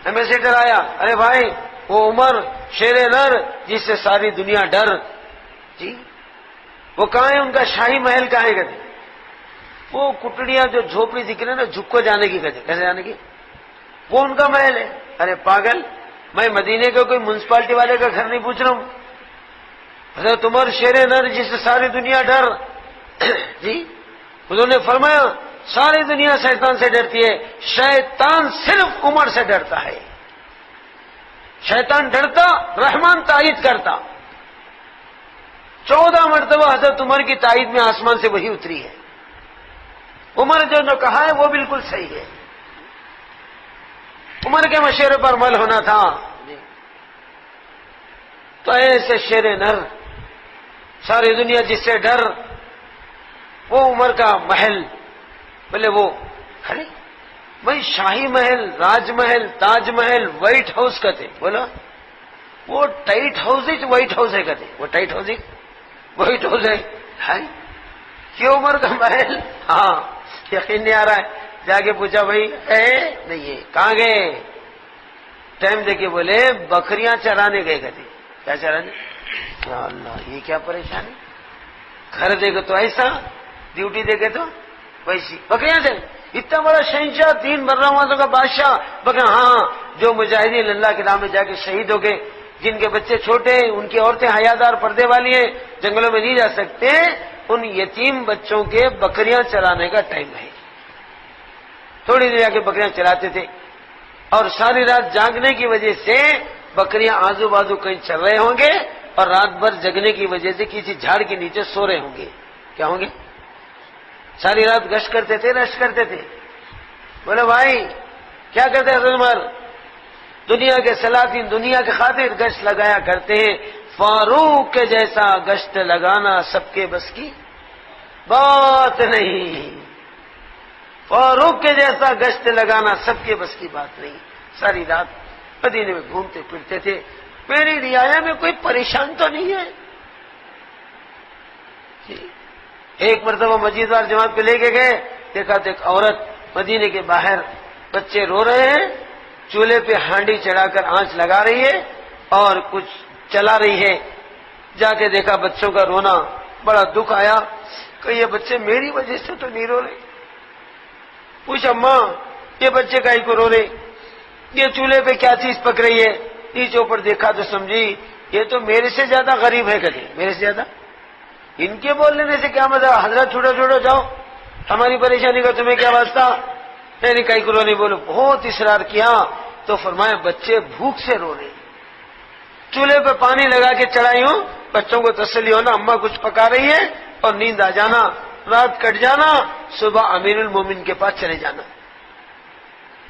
ایمبیسیڈر آیا. ارے بھائی، وہ عمر شیر نر جس سے ساری دنیا ڈر، جی وہ کہاں ہے؟ ان کا شاہی محل کہاں ہے کہتے؟ وہ کٹڑیاں جو جھوپڑی دکھ رہے ہیں نا، جھک کو جانے کی کہتے، کیسے جانے کی؟ وہ ان کا محل ہے. ارے پاگل، میں مدینے کے کوئی میونسپلٹی والے کا گھر نہیں پوچھ رہا ہوں. حضرت عمر شیر نر جس سے ساری دنیا ڈر. جی انہوں نے فرمایا ساری دنیا شیطان سے ڈرتی ہے، شیطان صرف عمر سے ڈرتا ہے. شیطان ڈرتا، رحمان تائید کرتا. 14 مرتبہ حضرت عمر کی تائید میں آسمان سے وہی اتری ہے. عمر جو کہا ہے وہ بالکل صحیح ہے. عمر کے مشورے پر عمل ہونا تھا. تو ایسے شیر نر، ساری دنیا جس سے ڈر، وہ عمر کا محل. بولے وہ کھڑے بھائی، شاہی محل، راج محل، تاج محل، وائٹ ہاؤس کہتے. بولا وہ ٹائٹ ہاؤس ہی وائٹ ہاؤس ہے کہتے. وہ ٹائٹ ہاؤس ہی وائٹ ہاؤس ہے. کیوں عمر کا محل؟ ہاں یقین نہیں آ رہا ہے. جا کے پوچھا بھائی نہیں ہے. کہاں گئے؟ ٹائم دے کے بولے بکریاں چرانے گئے کہتے. کیا چرانے؟ یا اللہ، یہ کیا پریشانی! گھر دیکھے تو ایسا، ڈیوٹی دیکھے تو ویسی. بکریاں سے اتنا بڑا شہنشاہ، 3 برہمتوں کا بادشاہ، بکریاں. ہاں، جو مجاہدین اللہ کے نام میں جا کے شہید ہو گئے، جن کے بچے چھوٹے ہیں، ان کی عورتیں حیادار پردے والی ہیں، جنگلوں میں نہیں جا سکتے، ان یتیم بچوں کے بکریاں چرانے کا ٹائم ہے. تھوڑی دیر جا کے بکریاں چراتے تھے، اور ساری رات جاگنے کی وجہ سے بکریاں آزو بازو کہیں چل رہے ہوں گے، اور رات بھر جگنے کی وجہ سے کسی جھاڑ کے نیچے سو رہے ہوں گے. کیا ہوں گے؟ ساری رات گشت کرتے تھے، رشت کرتے تھے. بولے بھائی کیا کرتے ہیں؟ عمر دنیا کے سلاطین دنیا کے خاطر گشت لگایا کرتے ہیں. فاروق کے جیسا گشت لگانا سب کے بس کی بات نہیں. فاروق کے جیسا گشت لگانا سب کے بس کی بات نہیں. ساری رات مدینے میں گھومتے پھرتے تھے. میری رعایا میں کوئی پریشان تو نہیں ہے. ایک مرتبہ مسجد جماعت پہ لے کے گئے، دیکھا تو ایک عورت مدینے کے باہر، بچے رو رہے ہیں، چولہے پہ ہانڈی چڑھا کر آنچ لگا رہی ہے اور کچھ چلا رہی ہے. جا کے دیکھا بچوں کا رونا، بڑا دکھ آیا کہ یہ بچے میری وجہ سے تو نہیں رو رہے. پوچھ اماں یہ بچے کائی کو رو رہے، یہ چولہے پہ کیا چیز پک رہی ہے؟ نیچے اوپر دیکھا تو سمجھی یہ تو میرے سے زیادہ غریب ہے، کہتے میرے سے زیادہ، ان کے بول لینے سے کیا مزہ؟ حضرت چھوڑو چھوڑو جاؤ، ہماری پریشانی کا تمہیں کیا واسطہ؟ نہیں کئی کو نہیں بولو، بہت اصرار کیا تو فرمایا بچے بھوک سے رو رہے، چولہے پہ پانی لگا کے چڑھائی ہوں، بچوں کو تسلی ہونا اماں کچھ پکا رہی ہے، اور نیند آ جانا، رات کٹ جانا، صبح امیر المومن کے پاس چلے جانا،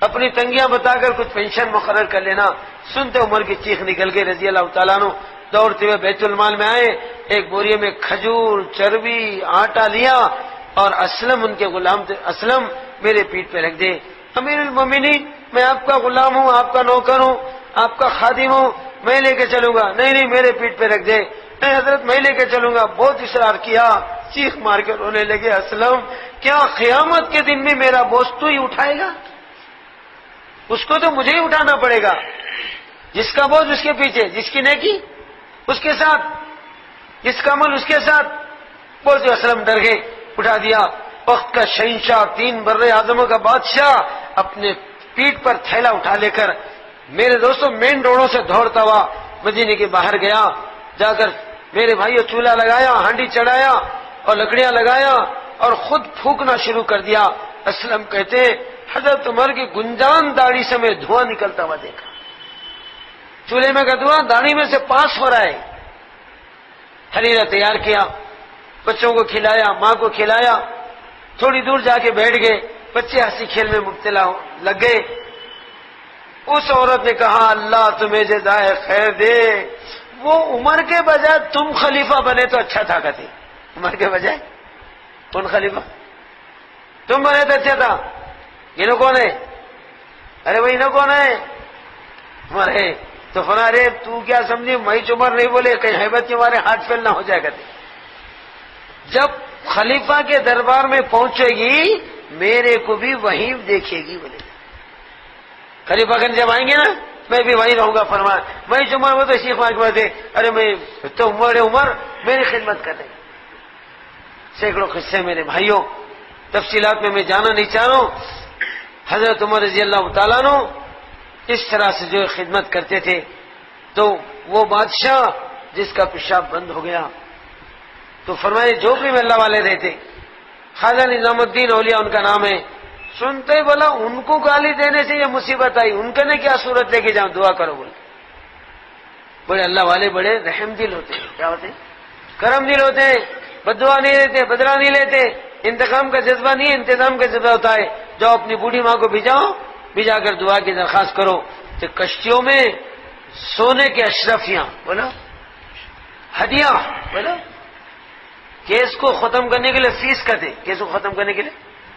اپنی تنگیاں بتا کر کچھ پینشن مقرر کر لینا۔ سنتے عمر کی چیخ نکل گئی رضی اللہ تعالیٰ عنہ، دوڑتے ہوئے بیت المال میں آئے، ایک بوریے میں کھجور، چربی، آٹا لیا، اور اسلم ان کے غلام تھے، اسلم میرے پیٹھ پہ رکھ دے، امیر المومنین میں آپ کا غلام ہوں، آپ کا نوکر ہوں، آپ کا خادم ہوں، میں لے کے چلوں گا۔ نہیں میرے پیٹھ پہ رکھ دے۔ نہیں حضرت میں لے کے چلوں گا۔ بہت اصرار کیا، چیخ مار کے رونے لگے، اسلم کیا قیامت کے دن میں میرا بوجھ تو ہی اٹھائے گا؟ اس کو تو مجھے ہی اٹھانا پڑے گا، جس کا بوجھ اس کے پیچھے، جس کی نیکی اس کے ساتھ، جس کا عمل اس کے ساتھ۔ بولتے اسلم ڈر گئے، اٹھا دیا۔ وقت کا شہنشاہ، 3 بر اعظموں کا بادشاہ اپنے پیٹھ پر تھیلا اٹھا لے کر میرے دوستوں مین روڈوں سے دوڑتا ہوا مدینے کے باہر گیا، جا کر میرے بھائیوں چولہا لگایا، ہانڈی چڑھایا اور لکڑیاں لگایا اور خود پھونکنا شروع کر دیا۔ اسلم کہتے ہیں حضرت عمر کی گنجان داڑھی سے میں دھواں نکلتا ہوا دیکھا، چولہے میں کا دھواں داڑھی میں سے پاس ہو رہا ہے۔ حریرہ تیار کیا، بچوں کو کھلایا، ماں کو کھلایا، تھوڑی دور جا کے بیٹھ گئے، بچے ہنسی کھیل میں مبتلا لگ گئے۔ اس عورت نے کہا اللہ تمہیں جزائے خیر دے، وہ عمر کے بجائے تم خلیفہ بنے تو اچھا تھا، کہتے عمر کے بجائے کون خلیفہ؟ تم بنے تو اچھا تھا۔ انہوں کون ہے؟ ارے بھائی انہوں کون ہے؟ عمر ہے۔ تو فنا رے تو کیا سمجھی مئی عمر نہیں بولے کہیں ہیبت کے ہمارے ہاتھ فیل نہ ہو جائے گا۔ جب خلیفہ کے دربار میں پہنچے گی میرے کو بھی وہیں دیکھے گی، بولے خلیفہ گن جب آئیں گے نا میں بھی وہیں رہوں گا۔ فرمایا میں عمر وہ تو شیخ ماں کے بعد ارے میں تو عمر میری خدمت کر دیں۔ سینکڑوں قصے میرے بھائیوں، تفصیلات میں جانا نہیں چاہ رہا ہوں۔ حضرت عمر رضی اللہ تعالیٰ عنہ اس طرح سے جو خدمت کرتے تھے، تو وہ بادشاہ جس کا پیشاب بند ہو گیا تو فرمائے جو بھی اللہ والے رہتے، خواجہ نظام الدین اولیاء ان کا نام ہے، سنتے ہی بولا ان کو گالی دینے سے یہ مصیبت آئی، ان کے نے کیا صورت لے کے جاؤں، دعا کرو بولے۔ بڑے اللہ والے بڑے رحم دل ہوتے ہیں، کیا ہوتے ہیں؟ کرم دل ہوتے ہیں، بددعا نہیں لیتے، بدلہ نہیں لیتے، انتقام کا جذبہ نہیں، انتظام کا جذبہ ہوتا ہے۔ جو اپنی بوڑھی ماں کو بھیجا کر دعا کی درخواست کرو، تو کشتیوں میں سونے کے اشرفیاں بولا، ہدیہ بولا، کیس کو ختم کرنے کے لیے فیس کہتے، کیس کو ختم کرنے کے لیے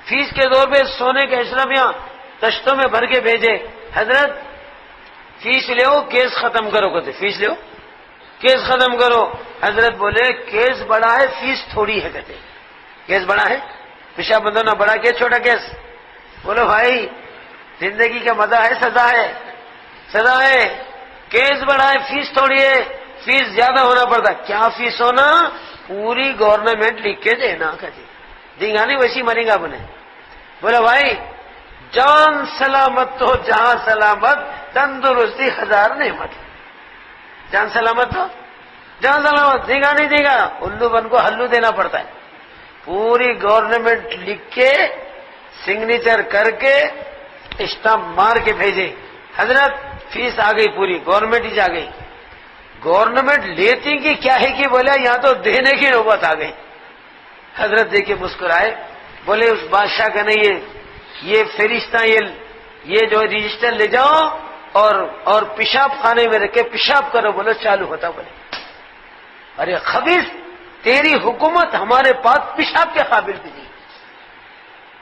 فیس کے طور پہ سونے کے اشرفیاں تشتوں میں بھر کے بھیجے، حضرت فیس لو کیس ختم کرو، کہتے فیس لو کیس ختم کرو۔ حضرت بولے کیس بڑا ہے فیس تھوڑی ہے، کہتے کیس بڑا ہے، پیشاب بند ہونا بڑا کیس چھوٹا کیس؟ بولو بھائی زندگی کا مزہ ہے، سزا ہے، سزا ہے، کیس بڑا ہے فیس تھوڑی ہے، فیس زیادہ ہونا پڑتا۔ کیا فیس ہونا؟ پوری گورنمنٹ لکھ کے دینا، کہتے دینگا نہیں ویسی مریں گا بنے۔ بولا بھائی جان سلامت تو جہاں سلامت، تندرستی 1000 نعمت، جان سلامت تو جہاں سلامت، دینگا نہیں دے گا، الو بن کو ہلو دینا پڑتا ہے۔ پوری گورنمنٹ لکھ کے سگنیچر کر کے اسٹامپ مار کے بھیجے، حضرت فیس آ گئی، پوری گورنمنٹ ہی آ گئی۔ گورنمنٹ لیتی کی کیا ہے کہ بولے یہاں تو دینے کی نوبت آ گئی۔ حضرت دیکھ کے مسکرائے، بولے اس بادشاہ کا نہیں ہے، یہ فرشتہ یہ جو رجسٹر لے جاؤ اور پیشاب خانے میں رکھ کے پیشاب کرو، بولے چالو ہوتا۔ بولے ارے خبیث تیری حکومت ہمارے پاس پیشاب کے قابل بھی نہیں،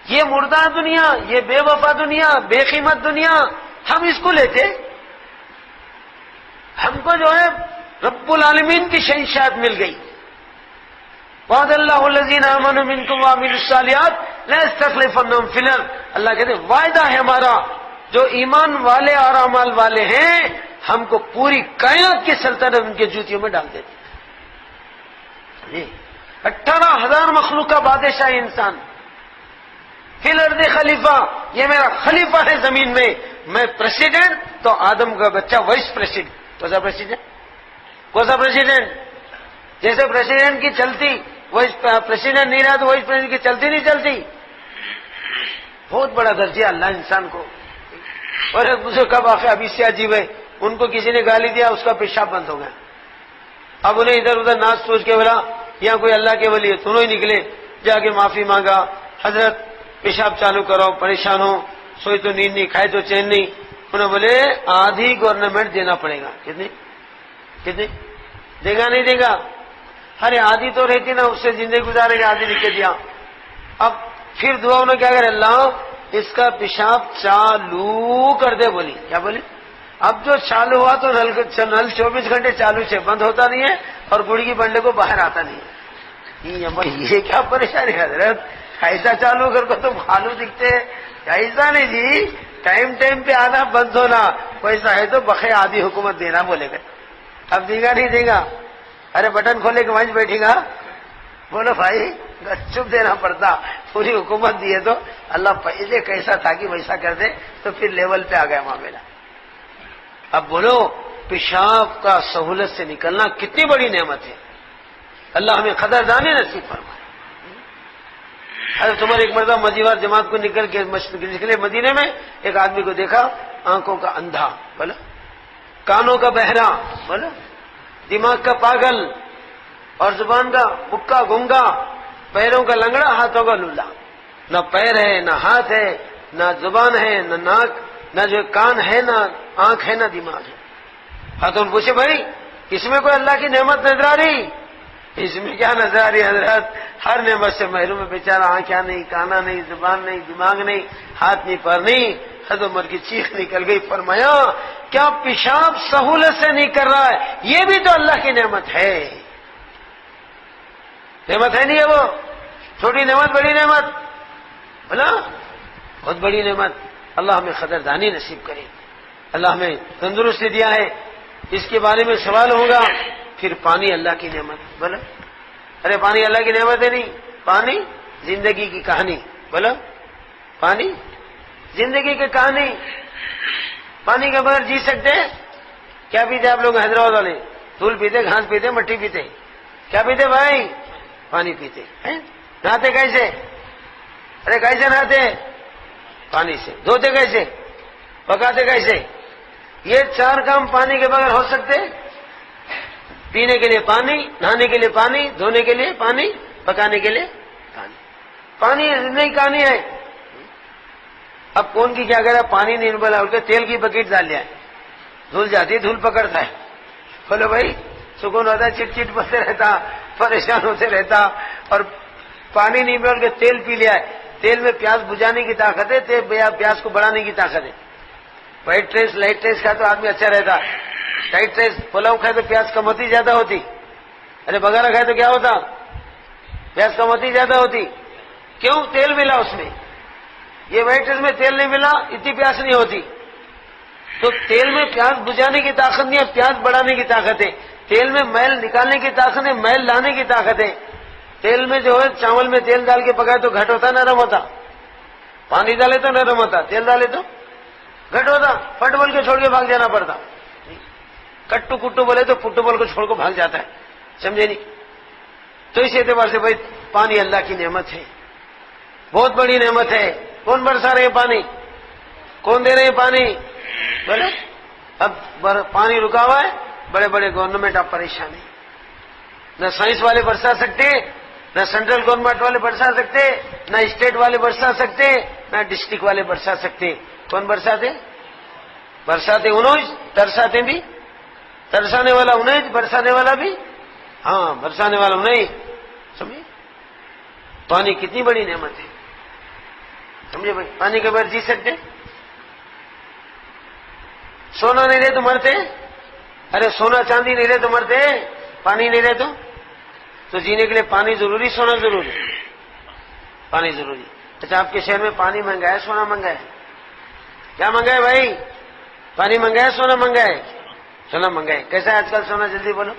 یہ مردہ دنیا، یہ بے وفا دنیا، بے قیمت دنیا، ہم اس کو لیتے؟ ہم کو جو ہے رب العالمین کی شہنشاہت مل گئی۔ وعد اللہ الذین آمنوا منکم وعملوا الصالحات لَيَسْتَخْلِفَنَّهُمْ فِي الْأَرْضِ، اللہ کہتے ہیں وعدہ ہے ہمارا، جو ایمان والے اور اعمال والے ہیں ہم کو پوری کائنات کی سلطنت ان کے جوتیوں میں ڈال دیتے۔ 18,000 مخلوق کا بادشاہ انسان، فی الارض خلیفہ، یہ میرا خلیفہ ہے زمین میں پریسیڈنٹ تو آدم کا بچہ وائس پریسیڈنٹ. کون سا پریسیڈنٹ؟ جیسے پریسیڈنٹ کی چلتی وائس پریسیڈنٹ نہیں رہا تو وائس پریسیڈنٹ کی چلتی نہیں چلتی. بہت بڑا درجہ اللہ انسان کو. اور ایک دوسرے کا واقعہ ابھی سے عجیب ہے، ان کو کسی نے گالی دیا، اس کا پیشاب بند ہو گیا. اب انہیں ادھر ادھر ناچ سوچ کے بولا یہاں کوئی اللہ کے ولی ہے، دونوں ہی نکلے جا کے معافی مانگا، حضرت پیشاب چالو کرو، پریشان ہو، سوئی تو نیند نہیں، کھائے تو چین نہیں. انہوں بولے آدھی گورنمنٹ دینا پڑے گا. کتنی دے گا؟ نہیں دے گا. ارے آدھی تو رہتی نا، اس سے زندگی گزارے گا، آدھی لکھ کے دیا. اب پھر دعا انہوں نے کیا کرے، اللہ اس کا پیشاب چالو کر دے. بولی کیا بولی؟ اب جو چالو ہوا تو نل 24 گھنٹے چالو سے بند ہوتا نہیں ہے اور گڑ کی بنڈے کو باہر آتا نہیں ہے. یہ کیا پریشانی حضرت، ایسا چالو کر کو تو بھالو دکھتے. ایسا نہیں جی، ٹائم پہ آنا بند ہونا. ویسا ہے تو بخے آدھی حکومت دینا بولے گا. اب دے گا نہیں دے گا؟ ارے بٹن کھولے کے وہیں بیٹھے گا. بولو بھائی چپ دینا پڑتا. پوری حکومت دی ہے تو اللہ پہلے کیسا تھا کہ ویسا کر دے تو پھر لیول پہ آ گیا معاملہ. اب بولو پیشاب کا سہولت سے نکلنا کتنی بڑی نعمت ہے. اللہ ہمیں قدردانی نصیب فرمائے. حضرت عمر ایک مرتبہ مدیوار جماعت کو نکلے مدینے میں، ایک آدمی کو دیکھا آنکھوں کا اندھا، بولا کانوں کا بہرا، بولا دماغ کا پاگل اور زبان کا مکہ گونگا، پیروں کا لنگڑا، ہاتھوں کا لولا. نہ پیر ہے، نہ ہاتھ ہے، نہ زبان ہے، نہ ناک، نہ جو کان ہے، نہ آنکھ ہے، نہ دماغ ہے. ہاتھوں نے پوچھے بھائی اس میں کوئی اللہ کی نعمت نظر آ رہی؟ اس میں کیا نظر آ رہی حضرت؟ ہر نعمت سے محروم ہے بیچارہ. آنکھیں نہیں، کانا نہیں، زبان نہیں، دماغ نہیں، ہاتھ نہیں، پیر نہیں. حضرت عمر کی چیخ نکل گئی. فرمایا کیا پیشاب سہولت سے نہیں کر رہا ہے؟ یہ بھی تو اللہ کی نعمت ہے. نعمت ہے نہیں ہے وہ؟ چھوٹی نعمت بڑی نعمت؟ بولا بہت بڑی نعمت. اللہ ہمیں قدردانی نصیب کرے. اللہ ہمیں تندرستی دیا ہے، اس کے بارے میں سوال ہوگا. پھر پانی اللہ کی نعمت. بولا ارے پانی اللہ کی نعمت ہے نہیں؟ پانی زندگی کی کہانی. بولا پانی زندگی کی کہانی. پانی کے بغیر جی سکتے؟ کیا پیتے آپ لوگ حیدرآباد والے؟ دھول پیتے، گھاس پیتے، مٹی پیتے. کیا پیتے بھائی؟ پانی پیتے. نہاتے کیسے؟ ارے کیسے نہاتے؟ پانی سے. دھوتے کیسے؟ پکاتے کیسے؟ یہ 4 کام پانی کے بغیر ہو سکتے؟ پینے کے لیے پانی، نہانے کے لیے پانی، دھونے کے لیے پانی، پکانے کے لیے پانی. پانی زندگی کہانی ہے. اب کون کی کیا کرا، پانی نہیں بلا کے تیل کی بکیٹ ڈال لیا ہے، دھل جاتی، دھول پکڑتا ہے. بولو بھائی سکون ہوتا ہے، چٹ چٹ بستے رہتا، پریشان ہوتے رہتا. اور پانی نہیں بول کے تیل پی لیا ہے. تیل میں پیاس بجھانے کی طاقت ہے، پیاس کو بڑھانے کی طاقت ہے. وائٹ رائس لائٹ رائس کھائے تو آدمی اچھا رہتا، ٹائٹ رائس پلاؤ کھائے تو پیاس کم ہوتی زیادہ ہوتی. ارے بغیرہ کھائے تو کیا ہوتا؟ پیاس کم ہوتی زیادہ ہوتی. کیوں؟ تیل ملا اس میں. یہ وائٹ رائس میں تیل نہیں ملا، اتنی پیاس نہیں ہوتی. تو تیل میں پیاس بجھانے کی طاقت نہیں ہے، پیاس بڑھانے کی طاقت ہے. تیل میں میل نکالنے کی طاقت ہے، میل لانے کی طاقت ہے. تیل میں جو ہے چاول میں تیل ڈال کے پکائے تو گھٹ ہوتا، نرم ہوتا. پانی ڈالے تو نرم ہوتا، تیل ڈالے تو گھٹ ہوتا. پٹ بول کے چھوڑ کے بھاگ جانا پڑتا. کٹو کٹو بولے تو پٹو بول کو چھوڑ کو بھاگ جاتا ہے. سمجھے نہیں؟ تو اس اعتبار سے بھائی پانی اللہ کی نعمت ہے، بہت بڑی نعمت ہے. کون برسا رہے پانی؟ کون دے رہے پانی؟ بولے اب پانی رکا ہوا ہے، بڑے بڑے گورنمنٹ اب پریشان ہیں. نہ سائنس والے برسا سکتے، نہ سینٹرل گورنمنٹ والے برسا سکتے، نہ اسٹیٹ والے برسا سکتے، نہ ڈسٹرکٹ والے برسا سکتے. کون برساتے؟ برساتے انہیں، ترساتے بھی. ترسانے والا انہیں، برسانے والا بھی. ہاں برسانے والا انہیں. سمجھے پانی کتنی بڑی نعمت ہے. سمجھے بھائی پانی کے بغیر جی سکتے؟ سونا نہیں رہے تو مرتے. ارے سونا چاندی نہیں رہے تو مرتے. پانی نہیں رہے تو جینے کے لیے پانی ضروری، سونا ضروری. پانی ضروری. اچھا آپ کے شہر میں پانی مہنگا ہے، سونا مہنگا ہے؟ کیا مہنگا ہے بھائی؟ پانی مہنگا ہے، سونا مہنگا ہے؟ سونا مہنگا ہے. کیسا ہے آج کل سونا؟ جلدی بولو.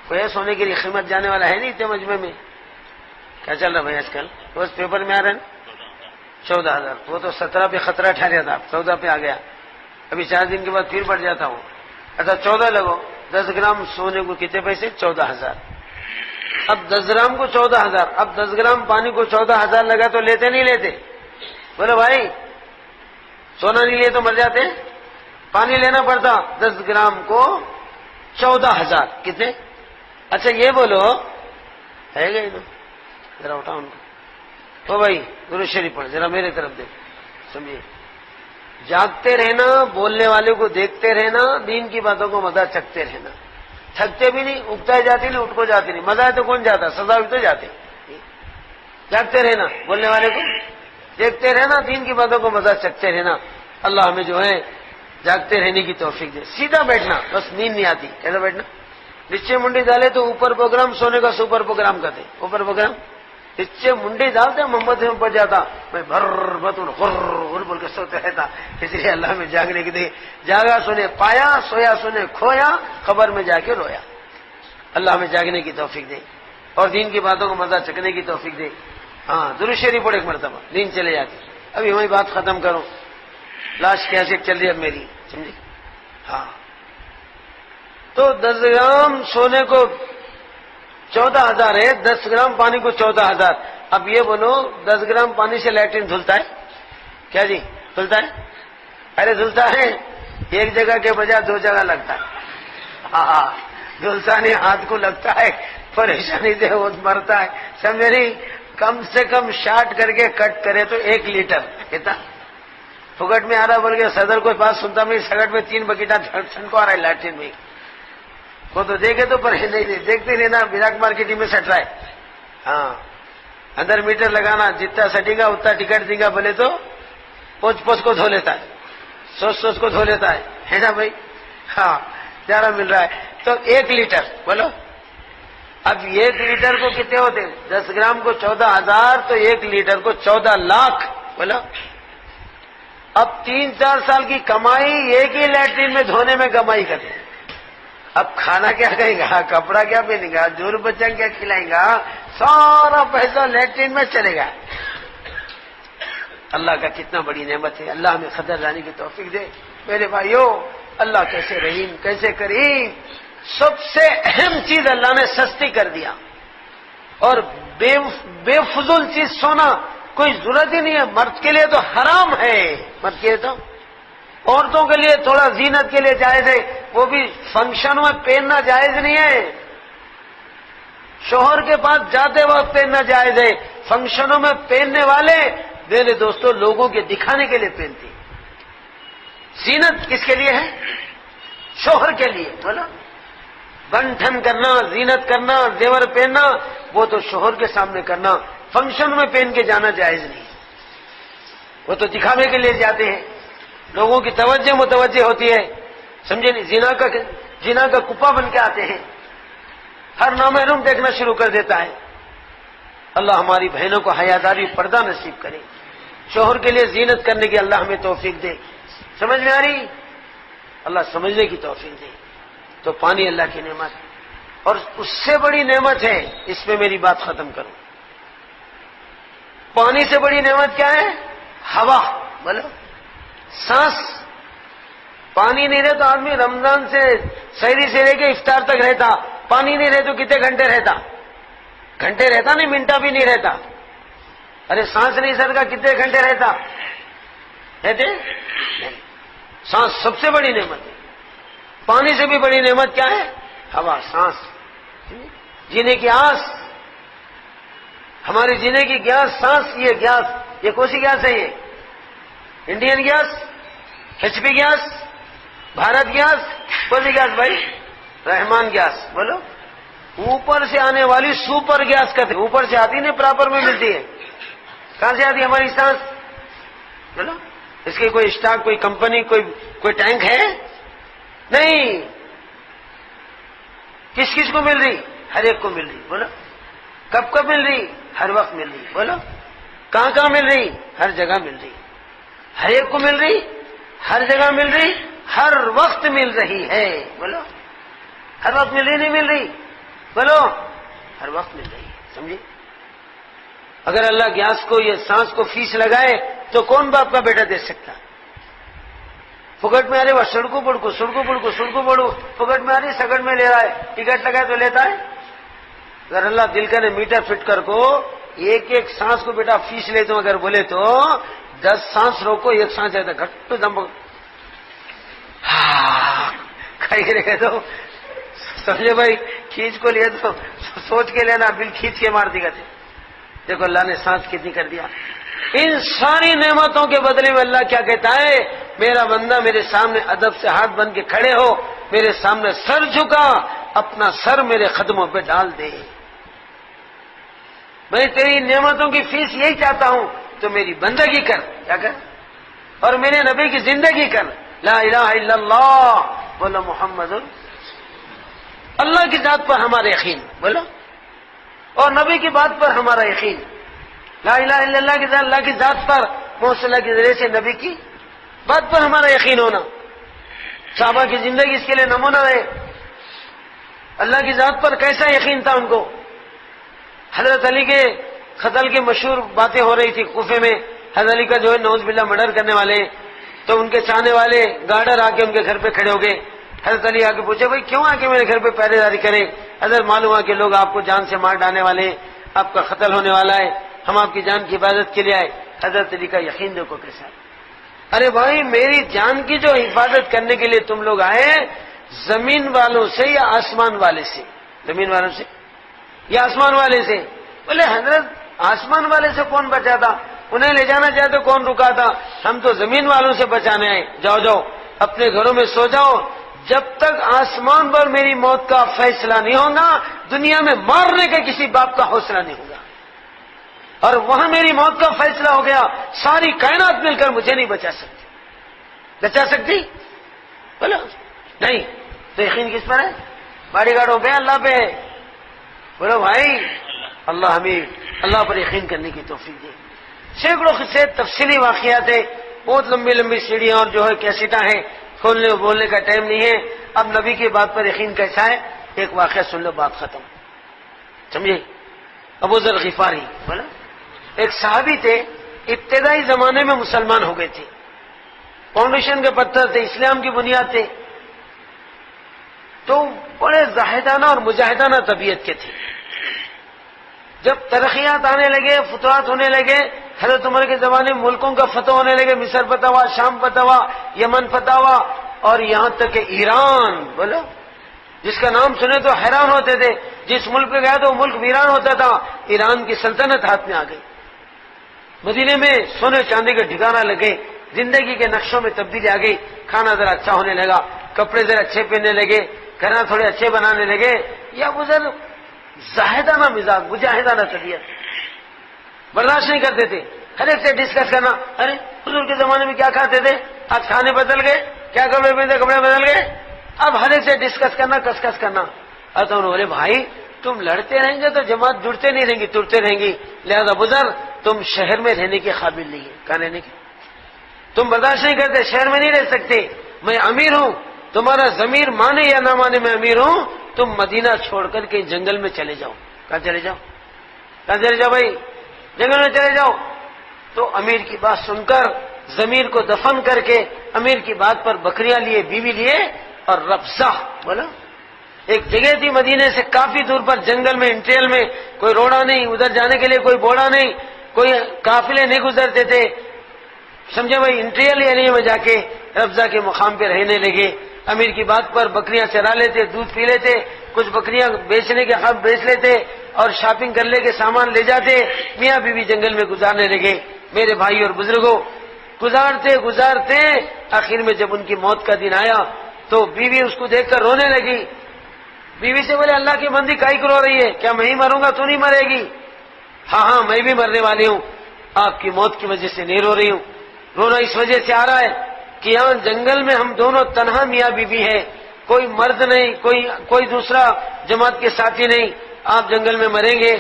کوئی ہے سونے کی قیمت جانے والا ہے نہیں اتنے مجمع میں؟ کیا چل رہا بھائی آج کل؟ روز پیپر میں آ رہے ہیں. 14,000. وہ تو 17 پہ خطرہ ٹھہرا تھا، 14 پہ آ گیا. ابھی 4 دن کے بعد پھر بڑھ جاتا ہوں. اچھا 14 لگو. 10 گرام سونے کو کتنے پیسے؟ 14,000. اب 10 گرام کو 14,000. اب 10 گرام پانی کو 14,000 لگا تو لیتے نہیں لیتے؟ بولے بھائی سونا نہیں لیے تو مر جاتے. پانی لینا پڑتا. 10 گرام کو 14,000 کتنے؟ اچھا یہ بولو ہے گئی نا، ذرا اٹھاؤ ان کو. او بھائی درود شریف پڑھ ذرا میرے طرف دیکھ. سمجھیے، جاگتے رہنا، بولنے والے کو دیکھتے رہنا، دین کی باتوں کو مزہ چکھتے رہنا. تھکتے بھی نہیں، اگتا جاتی نہیں، اٹھ کو جاتی نہیں. مزہ ہے تو کون جاتا، سزا بھی تو جاتے. جاگتے رہنا، بولنے والے کو دیکھتے رہنا، دین کی باتوں کو مزہ چکھتے رہنا. اللہ ہمیں جو ہے جاگتے رہنے کی توفیق دے. سیدھا بیٹھنا، بس نیند نہیں آتی. کیسا بیٹھنا؟ نیچے منڈی ڈالے تو اوپر پروگرام، سونے کا سپر پروگرام کرتے. اوپر پروگرام نیچے منڈی ڈالتے محمد میں پڑ جاتا. میں بھر بتن غر بول کے سوتے رہتا. اس لیے اللہ میں جاگنے کی دے. جاگا سونے پایا، سویا سونے کھویا، خبر میں جا کے رویا. اللہ ہمیں جاگنے کی توفیق دے اور دین کی باتوں کو مزہ چکنے کی توفیق دے. ہاں درود شریف پڑھ ایک مرتبہ، نیند چلے جاتی. ابھی وہی بات ختم کروں. لاش کیسے چل رہی ہے اب میری، سمجھے؟ ہاں تو 10 گرام سونے کو 14,000 ہے، 10 گرام پانی کو 14,000. اب یہ بولو 10 گرام پانی سے لیٹرین دھلتا ہے کیا جی؟ دھلتا ہے؟ ارے دھلتا ہے، ایک جگہ کے بجائے 2 جگہ لگتا ہے. ہاں دھلتا نہیں، ہاتھ کو لگتا ہے، پریشانی سے وہ مرتا ہے. سمجھے نہیں؟ کم سے کم شارٹ کر کے کٹ کرے تو 1 لیٹر کہتا. پھگٹ میں آ رہا بول کے صدر کو بات سنتا میں، سگٹ میں 3 بکیٹا چھنکو آ رہا ہے لیٹرین میں. وہ تو دیکھے تو پر نہیں دیکھتے لینا. براک مارکیٹنگ میں سٹ رہا ہے. ہاں اندر میٹر لگانا، جتنا سٹے گا اتنا ٹکٹ دے گا. بولے تو پوچھ پوچھ کو دھو لیتا ہے، سوچ سوچ کو دھو لیتا ہے نا بھائی. ہاں زیادہ مل رہا ہے تو 1 لیٹر بولو. اب 1 لیٹر کو کتنے ہوتے؟ 10 گرام کو 14,000 تو 1 لیٹر کو 14 لاکھ بولو. اب 3-4 سال کی کمائی ایک ہی لیٹرین میں دھونے میں کمائی کرتے. اب کھانا کیا کھائیں گا، کپڑا کیا پہنے گا، جور بچن کیا کھلائیں گا، سارا پیسہ لیٹرین میں چلے گا. اللہ کا کتنا بڑی نعمت ہے. اللہ ہمیں قدر لانے کی توفیق دے. میرے بھائیوں اللہ کیسے رحیم کیسے کریم. سب سے اہم چیز اللہ نے سستی کر دیا. اور بے فضول چیز سونا کوئی ضرورت ہی نہیں ہے. مرد کے لیے تو حرام ہے، مرد کے لیے تو. عورتوں کے لیے تھوڑا زینت کے لیے جائز ہے، وہ بھی فنکشنوں میں پہننا جائز نہیں ہے. شوہر کے پاس جاتے وقت پہننا جائز ہے. فنکشنوں میں پہننے والے میرے دوستوں لوگوں کے دکھانے کے لیے پہنتے. زینت کس کے لیے ہے؟ شوہر کے لیے. بولا بن ٹھن کرنا، زینت کرنا، زیور پہننا وہ تو شوہر کے سامنے کرنا. فنکشن میں پہن کے جانا جائز نہیں. وہ تو دکھاوے کے لیے جاتے ہیں، لوگوں کی توجہ متوجہ ہوتی ہے. سمجھے نہیں؟ زنا کا کپا بن کے آتے ہیں. ہر نامحرم دیکھنا شروع کر دیتا ہے. اللہ ہماری بہنوں کو حیاداری پردہ نصیب کرے. شوہر کے لیے زینت کرنے کی اللہ ہمیں توفیق دے. سمجھ میں آ رہی؟ اللہ سمجھنے کی توفیق دے. تو پانی اللہ کی نعمت ہے اور اس سے بڑی نعمت ہے. اس میں میری بات ختم کروں. پانی سے بڑی نعمت کیا ہے؟ ہوا. بولو سانس. پانی نہیں رہے تو آدمی رمضان سے سحری سے لے کے افطار تک رہتا. پانی نہیں رہے تو کتنے گھنٹے رہتا؟ گھنٹے رہتا نہیں، منٹا بھی نہیں رہتا. ارے سانس نہیں سرکا کتنے گھنٹے رہتا؟ رہتے نہیں. سانس سب سے بڑی نعمت ہے. پانی سے بھی بڑی نعمت کیا ہے؟ ہوا، سانس. جینے کی آس، ہماری جینے کی گیس سانس. یہ گیس یہ کون سی گیس ہے؟ یہ Indian gas, HP gas, Bharat gas. کون سی گیس بھائی؟ رحمان گیس. بولو اوپر سے آنے والی سپر گیس کہتے. اوپر سے آتی نہیں، پراپر میں ملتی ہے. کہاں سے آتی ہماری سانس؟ بولو اس کی کوئی اسٹاک، کوئی کمپنی، کوئی ٹینک ہے؟ نہیں. کس کس کو مل رہی؟ ہر ایک کو مل رہی. بولو کب کب مل رہی؟ ہر وقت مل رہی. بولو کہاں کہاں مل رہی؟ ہر جگہ مل رہی. ہر ایک کو مل رہی، ہر جگہ مل رہی، ہر وقت مل رہی ہے. بولو ہر وقت مل رہی نہیں مل رہی؟ بولو ہر وقت مل رہی ہے. سمجھے؟ اگر اللہ گیس کو یا سانس کو فیس لگائے تو کون باپ کا بیٹا دے سکتا؟ پھکٹ میں آ رہے وہ سڑکوں پڑکو پھکٹ میں آ رہی سگڑ میں لے رہا ہے، ٹکٹ لگائے تو لیتا ہے؟ اگر اللہ دل کا نے میٹر فٹ کر کو ایک ایک سانس کو بیٹا فیس لیتا ہوں اگر بولے تو 10 سانس روکو، ایک سانس جاتا گھٹ دم کھائی کرے تو سمجھے بھائی، کھینچ کو لیا تو سوچ کے لینا، بل کھینچ کے مار دی گا۔ دیکھو اللہ نے سانس کتنی کر دیا۔ ان ساری نعمتوں کے بدلے میں اللہ کیا کہتا ہے؟ میرا بندہ میرے سامنے ادب سے ہاتھ بن کے کھڑے ہو، میرے سامنے سر جھکا، اپنا سر میرے قدموں پہ ڈال دے۔ میں تیری نعمتوں کی فیس یہی چاہتا ہوں تو میری بندگی کر، کیا کر؟ اور میرے نبی کی زندگی کر، لا الہ الا اللہ، بولو محمد اللہ کی ذات پر ہمارا یقین، بولو، اور نبی کی بات پر ہمارا یقین، لا الہ الا اللہ کی ذات، اللہ کی ذات پر محمد اللہ کے ذریعے سے نبی کی بات پر ہمارا یقین ہونا۔ صحابہ کی زندگی اس کے لیے نمونہ ہے، اللہ کی ذات پر کیسا یقین تھا ان کو۔ حضرت علی کے قتل کی مشہور باتیں ہو رہی تھی کوفے میں، حضرت علی کا جو ہے نعوذ باللہ مرڈر کرنے والے، تو ان کے چاہنے والے گارڈر آ کے ان کے گھر پہ کھڑے ہو گئے۔ حضرت علی آ کے پوچھے بھائی کیوں آ کے میرے گھر پہ پہرے داری کریں؟ حضرت معلوم ہوا کہ لوگ آپ کو جان سے مار ڈالنے والے ہیں، آپ کا قتل ہونے والا ہے، ہم آپ کی جان کی حفاظت کے لیے آئے۔ حضرت علی کا یقین دیکھو کیسا ہے۔ ارے بھائی میری جان کی جو حفاظت کرنے کے لیے تم لوگ آئے، زمین والوں سے یا آسمان والے سے؟ زمین والوں سے یا آسمان والے سے؟ بولے حضرت آسمان والے سے کون بچا تھا؟ انہیں لے جانا چاہتے کون رکا تھا؟ ہم تو زمین والوں سے بچانے آئے۔ جاؤ جاؤ اپنے گھروں میں سو جاؤ، جب تک آسمان پر میری موت کا فیصلہ نہیں ہوگا دنیا میں مارنے کے کسی باپ کا حوصلہ نہیں ہوگا، اور وہاں میری موت کا فیصلہ ہو گیا ساری کائنات مل کر مجھے نہیں بچا سکتی۔ بچا سکتی؟ بولو نہیں، تو یقین کس پر ہے؟ باڈی گارڈوں پہ، اللہ پہ؟ بولو بھائی اللہ ہمیں اللہ پر یقین کرنے کی توفیق دے۔ سینکڑوں قصے تفصیلی واقعات ہیں، بہت لمبی لمبی سیڑھیاں اور جو ہے کیسٹاں ہیں، کھولنے اور بولنے کا ٹائم نہیں ہے۔ اب نبی کی بات پر یقین کیسا ہے؟ ایک واقعہ سن لو، بات ختم، سمجھے؟ ابو ذر غفاری بولا ایک صحابی تھے، ابتدائی زمانے میں مسلمان ہو گئے تھے، فاؤنڈیشن کے پتھر تھے، اسلام کی بنیاد تھے، تو بڑے زاہدانہ اور مجاہدانہ طبیعت کے تھے۔ جب ترقیات آنے لگے، فتوحات ہونے لگے، حضرت عمر کے زمانے میں ملکوں کا فتح ہونے لگے، مصر فتح ہوا، شام فتح ہوا، یمن فتح ہوا، اور یہاں تک کہ ایران، بولو جس کا نام سنے تو حیران ہوتے تھے، جس ملک پہ گیا تو وہ ملک ویران ہوتا تھا، ایران کی سلطنت ہاتھ میں آ گئی۔ مدینے میں سونے چاندی کے ٹھکانا لگے، زندگی کے نقشوں میں تبدیلی آ گئی، کھانا ذرا اچھا ہونے لگا، کپڑے ذرا اچھے پہننے لگے، گھر تھوڑے اچھے بنانے لگے۔ یا گزر زاہدانہ مزاج، مجاہدانہ طبیعت، برداشت نہیں کرتے تھے، ہر ایک سے ڈسکس کرنا، ارے حضور کے زمانے میں کیا کھاتے تھے، آج کھانے بدل گئے، کیا کپڑے پہنتے کپڑے بدل گئے، اب ہر ایک سے ڈسکس کرنا، کس کرنا۔ اب تو بولے بھائی تم لڑتے رہیں گے تو جماعت جڑتے نہیں رہیں گی، ٹوٹتے رہیں گی، لہذا بزرگ تم شہر میں رہنے کے قابل نہیں ہے، کہاں رہنے کی، تم برداشت نہیں کرتے، شہر میں نہیں رہ سکتے، میں امیر ہوں، تمہارا ضمیر مانے یا نہ مانے میں امیر ہوں، تم مدینہ چھوڑ کر کے جنگل میں چلے جاؤ۔ کہاں چلے جاؤ؟ کہاں چلے جاؤ بھائی؟ جنگل میں چلے جاؤ۔ تو امیر کی بات سن کر ضمیر کو دفن کر کے امیر کی بات پر بکریاں لیے، بیوی لیے، اور ربضہ بولا ایک جگہ تھی مدینے سے کافی دور پر، جنگل میں، انٹریل میں، کوئی روڑا نہیں، ادھر جانے کے لیے کوئی بوڑا نہیں، کوئی قافلے نہیں گزرتے تھے، سمجھے بھائی؟ انٹریل ایریا میں جا کے ربضہ کے مقام پہ رہنے لگے، امیر کی بات پر بکریاں چرا لیتے، دودھ پی لیتے، کچھ بکریاں بیچنے کے حق بیچ لیتے، اور شاپنگ کرنے کے سامان لے جاتے، میاں بیوی جنگل میں گزارنے لگے۔ میرے بھائی اور بزرگوں، گزارتے گزارتے آخر میں جب ان کی موت کا دن آیا تو بیوی اس کو دیکھ کر رونے لگی۔ بیوی سے بولے اللہ کی بندی کائی کو رو رہی ہے، کیا میں ہی مروں گا تو نہیں مرے گی؟ ہاں ہاں میں بھی مرنے والی ہوں، آپ کی موت کی وجہ سے نہیں رو رہی ہوں، رونا اس وجہ سے آ رہا ہے کہ یہاں جنگل میں ہم دونوں تنہا میاں بیوی ہے، کوئی مرد نہیں، کوئی دوسرا جماعت کے ساتھی نہیں، آپ جنگل میں مریں گے،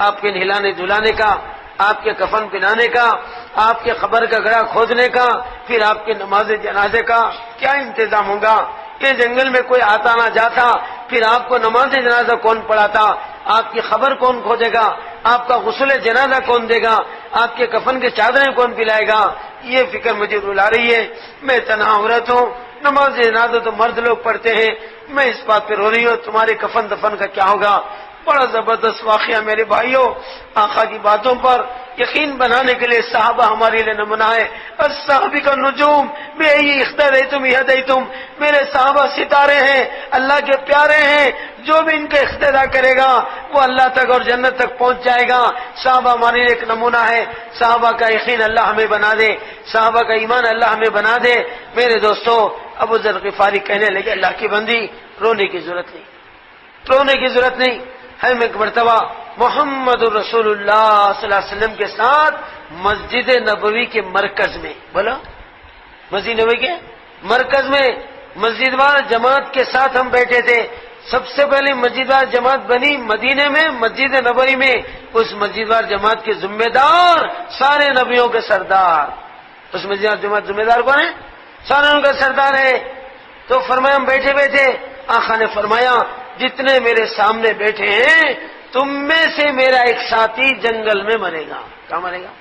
آپ کے نہلانے دھلانے کا، آپ کے کفن پہنانے کا، آپ کے قبر کا گڑھا کھودنے کا، پھر آپ کے نماز جنازے کا کیا انتظام ہوگا؟ کہ جنگل میں کوئی آتا نہ جاتا، پھر آپ کو نماز جنازہ کون پڑھاتا؟ آپ کی خبر کون کھوجے گا؟ آپ کا غسل جنازہ کون دے گا، آپ کے کفن کے چادریں کون پلائے گا، یہ فکر مجھے رلا رہی ہے۔ میں تنہا عورت ہوں، نماز جنازہ تو مرد لوگ پڑھتے ہیں، میں اس بات پہ رو رہی ہوں تمہارے کفن دفن کا کیا ہوگا۔ بڑا زبردست واقعہ میرے بھائیوں، آقا کی باتوں پر یقین بنانے کے لیے صحابہ ہمارے لیے نمونہ ہے۔ الصحابہ کا نجوم بے اختیتم یہدیتم، میرے صحابہ ستارے ہیں، اللہ کے پیارے ہیں، جو بھی ان کا اقتداء کرے گا وہ اللہ تک اور جنت تک پہنچ جائے گا۔ صحابہ ہمارے لیے ایک نمونہ ہے، صحابہ کا یقین اللہ ہمیں بنا دے، صحابہ کا ایمان اللہ ہمیں بنا دے۔ میرے دوستو، ابو ذر غفاری کہنے لگے اللہ کی بندی، رونے کی ضرورت نہیں، رونے کی ضرورت نہیں ہے۔ میں ایک مرتبہ محمد رسول اللہ صلی اللہ علیہ وسلم کے ساتھ مسجد نبوی کے مرکز میں، بولا مسجد نبوی کے مرکز میں مسجد وار جماعت کے ساتھ ہم بیٹھے تھے۔ سب سے پہلے مسجد وار جماعت بنی مدینے میں، مسجد نبوی میں۔ اس مسجد وار جماعت کے ذمہ دار سارے نبیوں کے سردار، اس مسجد وار جماعت ذمہ دار کون ہے؟ سارے ان کا سردار ہے۔ تو فرمایا ہم بیٹھے بیٹھے آقا نے فرمایا جتنے میرے سامنے بیٹھے ہیں تم میں سے میرا ایک ساتھی جنگل میں مرے گا۔ کہاں مرے گا؟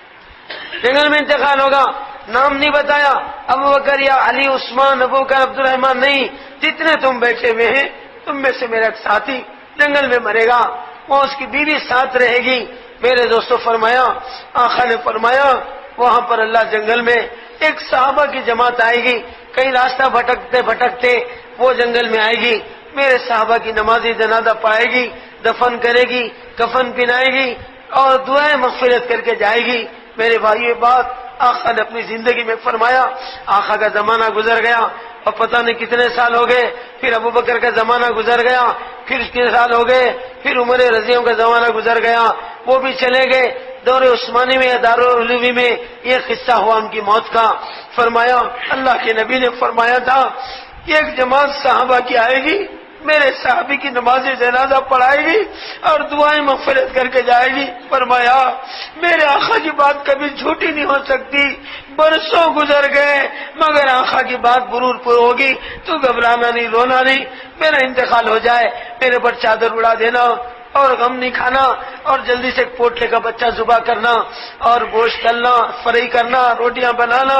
جنگل میں انتقال ہوگا۔ نام نہیں بتایا، ابو بکر یا علی، عثمان، ابو بکر، عبد الرحمن، نہیں، جتنے تم بیٹھے ہوئے ہیں تم میں سے میرا ایک ساتھی جنگل میں مرے گا، وہ اس کی بیوی ساتھ رہے گی۔ میرے دوستو فرمایا، آقا نے فرمایا وہاں پر اللہ جنگل میں ایک صحابہ کی جماعت آئے گی، کئی راستہ بھٹکتے بھٹکتے وہ جنگل میں آئے گی، میرے صحابہ کی نماز جنازہ پائے گی، دفن کرے گی، کفن پہنائے گی اور دعائیں مغفرت کر کے جائے گی۔ میرے بھائی یہ بات آقا نے اپنی زندگی میں فرمایا۔ آقا کا زمانہ گزر گیا اور پتہ نہیں کتنے سال ہو گئے، پھر ابو بکر کا زمانہ گزر گیا، پھر کتنے سال ہو گئے، پھر عمر رضیوں کا زمانہ گزر گیا، وہ بھی چلے گئے۔ دور عثمانی میں یا دارالعلومی میں یہ قصہ ہوا ان کی موت کا۔ فرمایا اللہ کے نبی نے فرمایا تھا ایک جماعت صحابہ کی آئے گی، میرے صحابی کی نماز جنازہ پڑھائے گی اور دعائیں مغفرت کر کے جائے گی۔ فرمایا میرے آقا کی بات کبھی جھوٹی نہیں ہو سکتی، برسوں گزر گئے مگر آقا کی بات ضرور پر ہوگی، تو گھبرانا نہیں، رونا نہیں، میرا انتقال ہو جائے میرے پر چادر اڑا دینا اور غم نہیں کھانا اور جلدی سے پوٹلے کا بچہ ذبح کرنا اور گوشت تلنا، فرائی کرنا، روٹیاں بنانا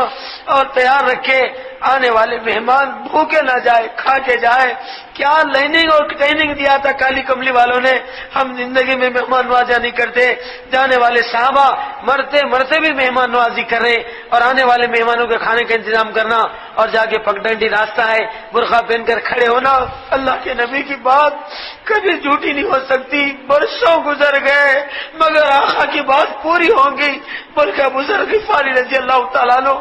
اور تیار رکھے، آنے والے مہمان بھوکے نہ جائے، کھا کے جائے۔ کیا لائننگ اور ٹریننگ دیا تھا کالی کملی والوں نے۔ ہم زندگی میں مہمان نوازی نہیں کرتے، جانے والے صحابہ مرتے مرتے بھی مہمان نوازی کر رہے اور آنے والے مہمانوں کے کھانے کا انتظام کرنا اور جا کے پگڈنڈی راستہ ہے برقع پہن کر کھڑے ہونا۔ اللہ کے نبی کی بات کبھی جھوٹی نہیں ہو سکتی، برسوں گزر گئے مگر آقا کی بات پوری ہوگی۔ بلکہ ابو ذر غفاری رضی اللہ تعالیٰ عنہ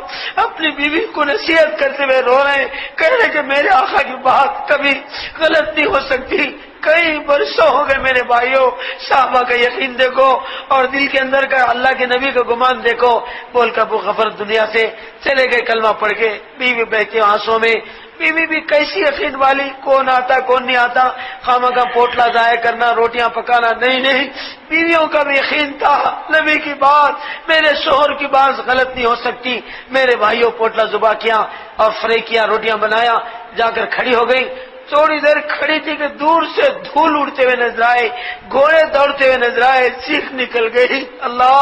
اپنی بیوی کو نصیحت کرتے ہوئے رو رہے ہیں، کہہ رہے کہ میرے آقا کی بات کبھی غلط نہیں ہو سکتی۔ کئی برسوں ہو گئے میرے بھائیوں، صحابہ کا یقین دیکھو اور دل کے اندر کا اللہ کے نبی کا گمان دیکھو۔ بول کر ابو غفر دنیا سے چلے گئے کلمہ پڑھ کے، بیوی بہتے آنسوں میں۔ بیوی بھی کیسی یقین والی، کون آتا کون نہیں آتا، خامہ کا پوٹلا ضائع کرنا، روٹیاں پکانا، نہیں نہیں، بیویوں کا بھی یقین تھا نبی کی بات، میرے شوہر کی بات غلط نہیں ہو سکتی۔ میرے بھائیوں پوٹلا ذبح کیا اور فرائی کیا، روٹیاں بنایا، جا کر کھڑی ہو گئی۔ تھوڑی دیر کھڑی تھی کہ دور سے دھول اڑتے ہوئے نظر آئے، گھوڑے دوڑتے ہوئے نظر آئے، چیخ نکل گئی، اللہ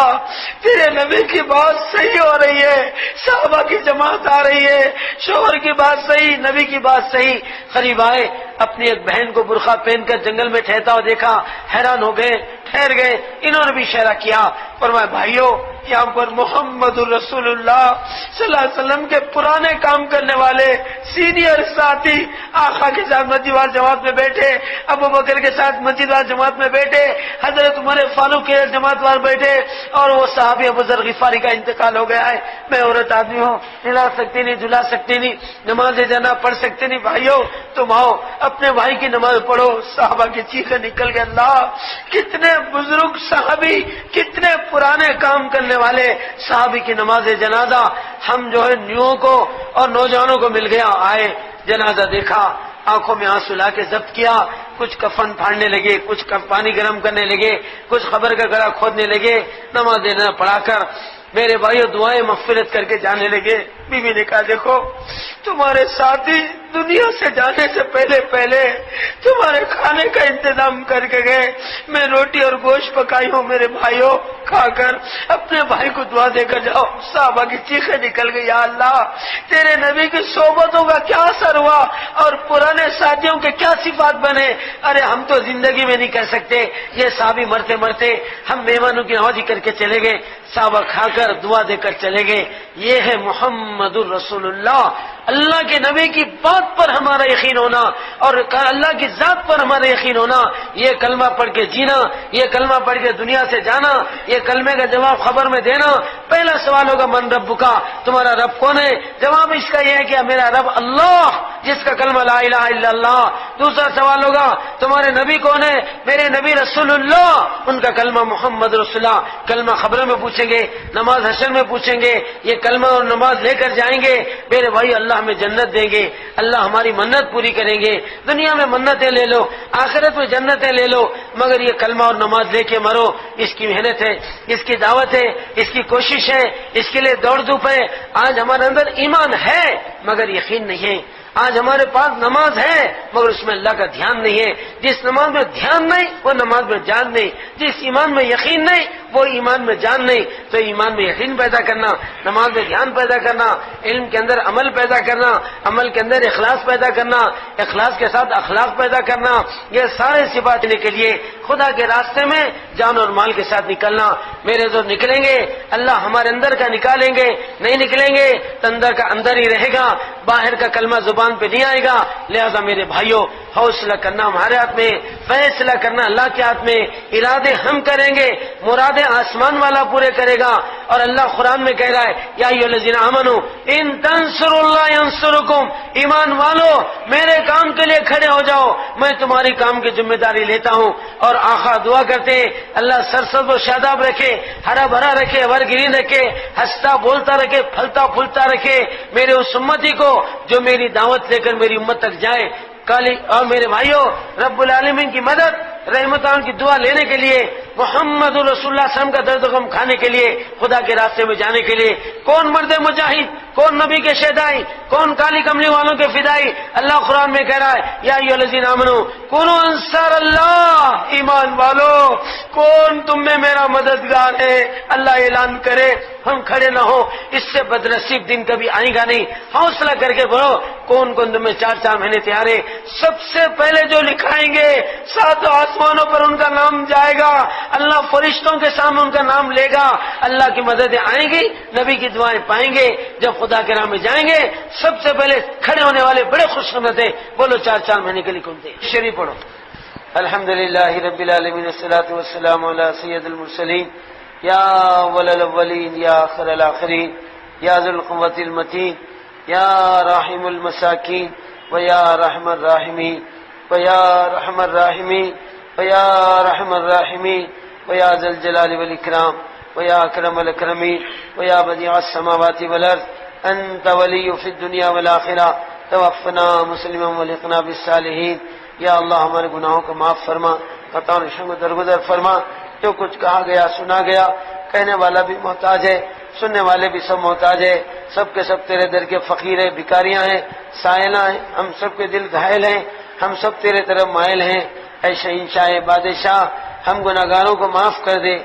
تیرے نبی کی بات صحیح ہو رہی ہے، صحابہ کی جماعت آ رہی ہے، شوہر کی بات صحیح، نبی کی بات صحیح۔ قریب آئے، اپنی ایک بہن کو برقع پہن کر جنگل میں ٹھہرتا ہوا دیکھا، حیران ہو گئے، ٹھہر گئے۔ انہوں نے بھی اشارہ کیا، فرمایا بھائیو یہاں پر محمد رسول اللہ صلی اللہ علیہ وسلم کے پرانے کام کرنے والے سینئر ساتھی آقا کے ساتھ مسجد وار جماعت میں بیٹھے، ابو بکر کے ساتھ مسجد وار جماعت میں بیٹھے، حضرت عمر فاروق کے جماعت وار بیٹھے، اور وہ صحابی ابو ذر غفاری کا انتقال ہو گیا ہے۔ میں عورت آدمی ہوں، ہلا سکتی نہیں، جھلا سکتی نہیں، نماز جنا پڑھ سکتے نہیں، بھائیو تم آؤ اپنے بھائی کی نماز پڑھو۔ صحابہ کی چیخیں نکل گئے، اللہ کتنے بزرگ صحابی، کتنے پرانے کام کرنے والے صحابی کی نماز جنازہ ہم جو ہے نیوں کو اور نوجوانوں کو مل گیا۔ آئے جنازہ دیکھا، آنکھوں میں آنسو لا کے ضبط کیا، کچھ کفن پھاڑنے لگے، کچھ پانی گرم کرنے لگے، کچھ قبر کا گڑھا کھودنے لگے، نماز پڑھا کر میرے بھائیو دعائیں مغفرت کر کے جانے لگے۔ بیوی نے کہا دیکھو تمہارے ساتھی دنیا سے جانے سے پہلے تمہارے کھانے کا انتظام کر کے گئے، میں روٹی اور گوشت پکائی ہوں، میرے بھائیوں کھا کر اپنے بھائی کو دعا دے کر جاؤ۔ صحابہ کی چیخیں نکل گئی، یا اللہ تیرے نبی کی صحبتوں کا کیا اثر ہوا اور پرانے ساتھیوں کے کیا صفات بنے، ارے ہم تو زندگی میں نہیں کر سکتے۔ یہ صحابی مرتے مرتے ہم مہمانوں کی نوازی کر کے چلے گئے، صحابہ کھا کر دعا دے کر چلے گئے۔ یہ ہے محمد الرسول اللہ، اللہ کے نبی کی بات پر ہمارا یقین ہونا اور اللہ کی ذات پر ہمارا یقین ہونا، یہ کلمہ پڑھ کے جینا، یہ کلمہ پڑھ کے دنیا سے جانا، یہ کلمے کا جواب خبر میں دینا۔ پہلا سوال ہوگا من رب کا، تمہارا رب کون ہے؟ جواب اس کا یہ ہے کہ میرا رب اللہ، جس کا کلمہ لا الہ الا اللہ۔ دوسرا سوال ہوگا تمہارے نبی کون ہے؟ میرے نبی رسول اللہ، ان کا کلمہ محمد رسول اللہ۔ کلمہ خبروں میں پوچھیں گے، نماز حشر میں پوچھیں گے، یہ کلمہ اور نماز لے کر جائیں گے، میرے بھائی اللہ ہمیں جنت دیں گے، اللہ ہماری منت پوری کریں گے۔ دنیا میں منتیں لے لو، آخرت میں جنتیں لے لو، مگر یہ کلمہ اور نماز لے کے مرو، اس کی محنت ہے، اس کی دعوت ہے، اس کی کوشش ہے، اس کے لیے دوڑ دھوپ ہے۔ آج ہمارے اندر ایمان ہے مگر یقین نہیں ہے، آج ہمارے پاس نماز ہے مگر اس میں اللہ کا دھیان نہیں ہے۔ جس نماز میں دھیان نہیں وہ نماز میں جان نہیں، جس ایمان میں یقین نہیں وہ ایمان میں جان نہیں۔ تو ایمان میں یقین پیدا کرنا، نماز میں دھیان پیدا کرنا، علم کے اندر عمل پیدا کرنا، عمل کے اندر اخلاص پیدا کرنا، اخلاص کے ساتھ اخلاق پیدا کرنا، یہ سارے صفات لینے کے لیے خدا کے راستے میں جان اور مال کے ساتھ نکلنا۔ میرے جو نکلیں گے اللہ ہمارے اندر کا نکالیں گے، نہیں نکلیں گے تو اندر کا اندر ہی رہے گا، باہر کا کلمہ زبان پہ نہیں آئے گا۔ لہذا میرے بھائیوں حوصلہ کرنا ہمارے ہاتھ میں، فیصلہ کرنا اللہ کے ہاتھ میں، ارادے ہم کریں گے، مرادیں آسمان والا پورے کرے گا۔ اور اللہ قرآن میں کہہ رہا ہے یا ایھا الذین آمنوا ان تنصروا اللہ ینصرکم، ایمان والو میرے کام کے لیے کھڑے ہو جاؤ، میں تمہاری کام کی ذمہ داری لیتا ہوں۔ اور آقا دعا کرتے ہیں اللہ سرسبز و شاداب رکھے، ہرا بھرا رکھے، ورگرین رکھے، ہنستا بولتا رکھے، پھلتا پھولتا رکھے میرے اس امتی کو جو میری دعوت لے کر میری امت تک جائے۔ اور میرے بھائیوں رب العالمین کی مدد، رحمتان کی دعا لینے کے لیے، محمد رسول اللہ صلی اللہ علیہ وسلم کا درد و غم کھانے کے لیے، خدا کے راستے میں جانے کے لیے کون مرد مجاہد، کون نبی کے شہدائی، کون کالی کملی والوں کے فدائی؟ اللہ قرآن میں کہہ رہا ہے یا ایھا الذین آمنوا کونوا انصار اللہ، ایمان والو کون تم میں میرا مددگار ہے؟ اللہ اعلان کرے ہم کھڑے نہ ہو، اس سے بدنصیب دن کبھی آئے گا نہیں۔ حوصلہ کر کے بڑھو، کون کون تم میں 4 مہینے تیار ہے؟ سب سے پہلے جو لکھائیں گے 7 آسمانوں پر ان کا نام جائے گا، اللہ فرشتوں کے سامنے ان کا نام لے گا، اللہ کی مددیں آئیں گی، نبی کی دعائیں پائیں گے۔ جب خدا کے راہ میں جائیں گے سب سے پہلے کھڑے ہونے والے بڑے خوش قسمت ہیں۔ بولو 4 مہینے کے لیے کون تھے؟ شریف پڑھو۔ الحمدللہ رب العالمین والصلاة والسلام علی سید المرسلین یا اول الاولین یا آخر الاخرین یا ذی القوة المتین یا راحم المساکین ویا رحم الراحمین ویا رحم الراحمین ویا رحم الراحمین ویا ذی الجلال والاکرام ویا اکرم الاکرمین ویا بدیع السماوات والارض انت ولی فی الدنیا والآخرہ توفنا مسلما والحقنا بالصالحین۔ یا اللہ ہمارے گناہوں کو معاف فرما، خطا و نشوں کو درگزر فرما۔ جو کچھ کہا گیا سنا گیا، کہنے والا بھی محتاج ہے، سننے والے بھی سب محتاج ہے، سب کے سب تیرے در کے فقیر ہیں، بھکاریاں ہیں، سائلہ ہیں، ہم سب کے دل گھائل ہیں، ہم سب تیرے طرف مائل ہیں۔ اے شہنشاہ بادشاہ ہم گناہگاروں کو معاف کر دے،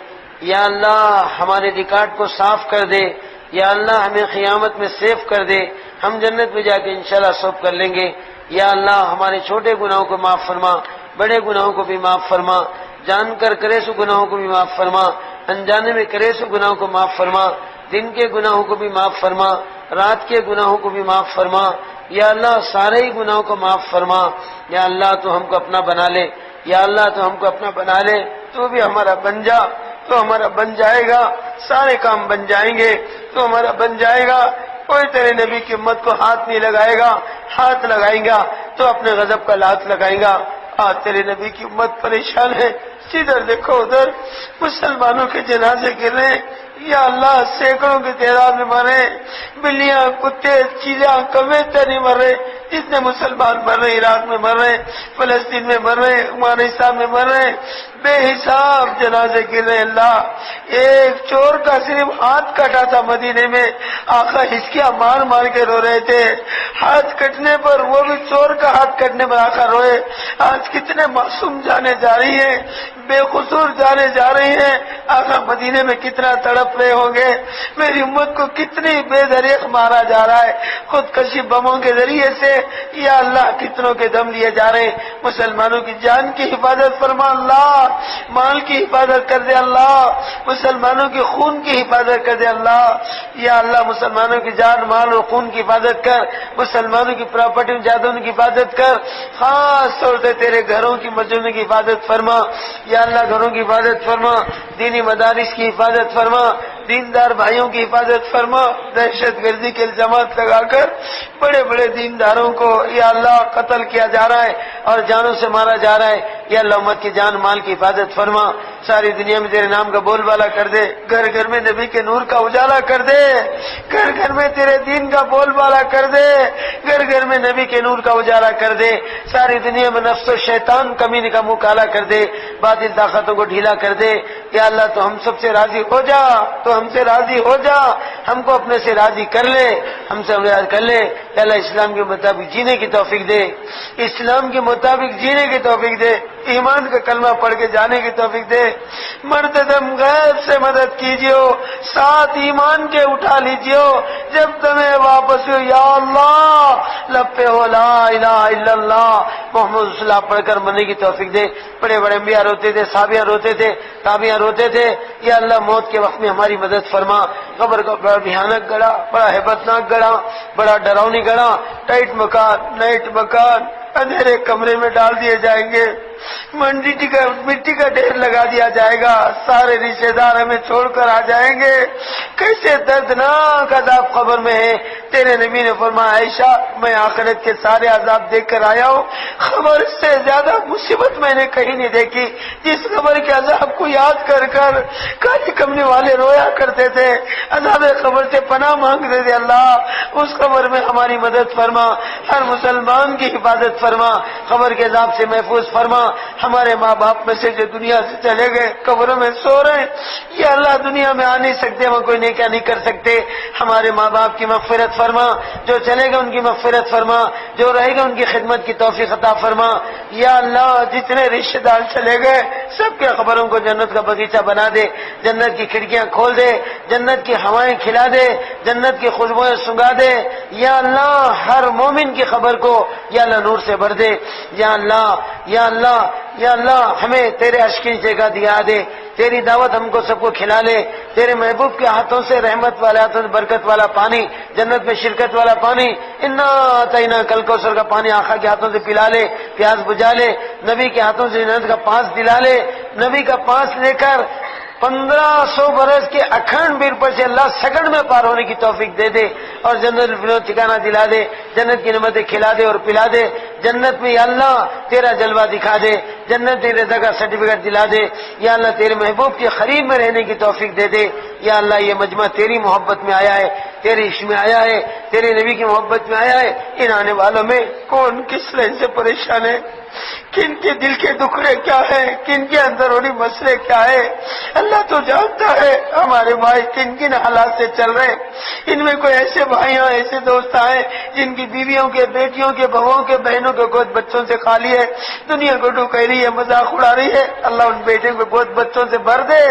یا اللہ ہمارے ریکارڈ کو صاف کر دے، یا اللہ ہمیں قیامت میں سیف کر دے، ہم جنت میں جا کے انشاءاللہ سب کر لیں گے۔ یا اللہ ہمارے چھوٹے گناہوں کو معاف فرما، بڑے گناہوں کو بھی معاف فرما، جان کر کرے سو گناہوں کو بھی معاف فرما، انجانے میں کرے سو گناہوں کو معاف فرما، دن کے گناہوں کو بھی معاف فرما، رات کے گناہوں کو بھی معاف فرما۔ یا اللہ سارے ہی گناہوں کو معاف فرما۔ یا اللہ تو ہم کو اپنا بنا لے، یا اللہ تو ہم کو اپنا بنا لے، تو بھی ہمارا بن جا، تو ہمارا بن جائے گا، سارے کام بن جائیں گے، تو ہمارا بن جائے گا۔ کوئی تیرے نبی کی امت کو ہاتھ نہیں لگائے گا، ہاتھ لگائیں گا تو اپنے غضب کا لات لگائیں گا۔ آج تیرے نبی کی امت پریشان ہے، ادھر دیکھو ادھر مسلمانوں کے جنازے گر رہے ہیں، یا اللہ سینکڑوں کی تعداد میں مرے، بلیاں کتے چیزاں کوے نہیں مر رہے، جتنے مسلمان مر رہے ہیں، عراق میں مر رہے ہیں، فلسطین میں مر رہے ہیں، افغانستان میں مر رہے ہیں، بے حساب جنازے گر رہے ہیں۔ اللہ، ایک چور کا صرف ہاتھ کٹا تھا مدینے میں، آقا ہچکیاں مار مار کے رو رہے تھے، ہاتھ کٹنے پر، وہ بھی چور کا ہاتھ کٹنے پر آقا روئے۔ آج کتنے معصوم جانے جا رہی ہیں، بے قصور جانے جا رہی ہیں، آقا مدینے میں کتنا تڑپ رہے ہوں گے۔ میری امت کو کتنی بے دریغ مارا جا رہا ہے خودکشی بموں کے ذریعے سے، یا اللہ کتنوں کے دم لیے جا رہے ہیں۔ مسلمانوں کی جان کی حفاظت فرما اللہ، مال کی حفاظت کر دے اللہ، مسلمانوں کے خون کی حفاظت کر دے اللہ، یا اللہ مسلمانوں کی جان مال اور خون کی حفاظت کر، مسلمانوں کی پراپرٹی جائیدادوں کی حفاظت کر، خاص طور سے تیرے گھروں کی مسجدوں کی حفاظت فرما، یا اللہ گھروں کی حفاظت فرما، دینی مدارس کی حفاظت فرما، دیندار بھائیوں کی حفاظت فرما۔ دہشت گردی کے الزامات لگا کر بڑے بڑے دینداروں کو یا اللہ قتل کیا جا رہا ہے اور جانوں سے مارا جا رہا ہے، یا اللہ امت کی جان مال کی حفاظت فرما، ساری دنیا میں تیرے نام کا بول بالا کر دے، گھر گھر میں نبی کے نور کا اجالا کر دے، گھر گھر میں تیرے دین کا بول بالا کر دے، گھر گھر میں نبی کے نور کا اجالا کر دے، ساری دنیا میں نفس و شیطان کمینے کا منہ کالا کر دے، باطل طاقتوں کو ڈھیلا کر دے، یا اللہ تو ہم سب سے راضی ہو جا، تو ہم سے راضی ہو جا، ہم کو اپنے سے راضی کر لے، ہم سے راضی کر لے، یا اللہ اسلام کے مطابق جینے کی توفیق دے، اسلام کے مطابق جینے کی توفیق دے، ایمان کا کلمہ پڑھ کے جانے کی توفیق دے، مرد دم غیب سے مدد کیجیو، ساتھ ایمان کے اٹھا لیجیو، جب تمہیں واپس ہو یا اللہ لب پہ ہو لا الہ الا اللہ محمد رسول اللہ پڑھ کر مرنے کی توفیق دے۔ بڑے بڑے انبیاء روتے تھے، صحابیاں روتے تھے، تابعیاں روتے تھے، یا اللہ موت کے وقت میں ہماری مدد فرما، قبر کا بڑا بھیانک گڑھا، بڑا ہیبتناک گڑھا، بڑا ڈراؤنی گڑھا، ٹائٹ مکان، نائٹ مکان، اندھیرے کمرے میں ڈال دیے جائیں گے، مٹی کا ڈھیر لگا دیا جائے گا، سارے رشتے دار ہمیں چھوڑ کر آ جائیں گے، کیسے دردناک عذاب قبر میں ہے۔ تیرے نبی نے فرمایا عائشہ میں آخرت کے سارے عذاب دیکھ کر آیا ہوں، خبر سے زیادہ مصیبت میں نے کہیں نہیں دیکھی، جس خبر کے عذاب کو یاد کر کر کالی کمنی والے رویا کرتے تھے، عذاب خبر سے پناہ مانگتے تھے۔ اللہ اس خبر میں ہماری مدد فرما، ہر مسلمان کی حفاظت فرما، خبر کے عذاب سے محفوظ فرما، ہمارے ماں باپ میں سے جو دنیا سے چلے گئے قبروں میں سو رہے ہیں، یا اللہ دنیا میں آ نہیں سکتے، وہ کوئی نیکیاں نہیں کر سکتے، ہمارے ماں باپ کی مغفرت فرما، جو چلے گا ان کی مغفرت فرما، جو رہے گا ان کی خدمت کی توفیق عطا فرما، یا اللہ جتنے رشتے دار چلے گئے سب کے قبروں کو جنت کا باغیچہ بنا دے، جنت کی کھڑکیاں کھول دے، جنت کی ہوائیں کھلا دے، جنت کی خوشبوئیں سنگا دے، یا اللہ ہر مومن کی خبر کو یا اللہ نور سے بھر دے، یا اللہ یا اللہ یا اللہ ہمیں تیرے عشق کی جگہ دیا دے، تیری دعوت ہم کو سب کو کھلا لے، تیرے محبوب کے ہاتھوں سے رحمت والے ہاتھوں سے برکت والا پانی، جنت میں شرکت والا پانی، انا اعطیناک کل کوثر کا پانی آقا کے ہاتھوں سے پلا لے، پیاس بجھا لے، نبی کے ہاتھوں سے جنت کا پاس دلا لے، نبی کا پاس لے کر 1500 برس کے اکھنڈ بیر پر سے اللہ سیکنڈ میں پار ہونے کی توفیق دے دے، اور جنت میں ٹھکانہ دلا دے، جنت کی نعمتیں کھلا دے اور پلا دے، جنت میں یا اللہ تیرا جلوہ دکھا دے، جنت تیرے رضا کا سرٹیفکیٹ دلا دے، یا اللہ تیرے محبوب کے قریب میں رہنے کی توفیق دے دے، یا اللہ یہ مجمع تیری محبت میں آیا ہے، تیرے عشق میں آیا ہے، تیرے نبی کی محبت میں آیا ہے، ان آنے والوں میں کون کس لائن سے پریشان ہے، کن کے دل کے دکھڑے کیا ہیں، کن کے اندرونی مسئلے کیا ہے، اللہ تو جانتا ہے ہمارے بھائی کن کن حالات سے چل رہے ہیں، ان میں کوئی ایسے بھائیاں ایسے دوست ہیں جن کی بیویوں کے بیٹیوں کے بہوؤں کے بہنوں کے گود بچوں سے خالی ہے، دنیا کو ڈکہ رہی ہے، مذاق اڑا رہی ہے، اللہ ان بیٹیوں کو گود بچوں سے بھر دے،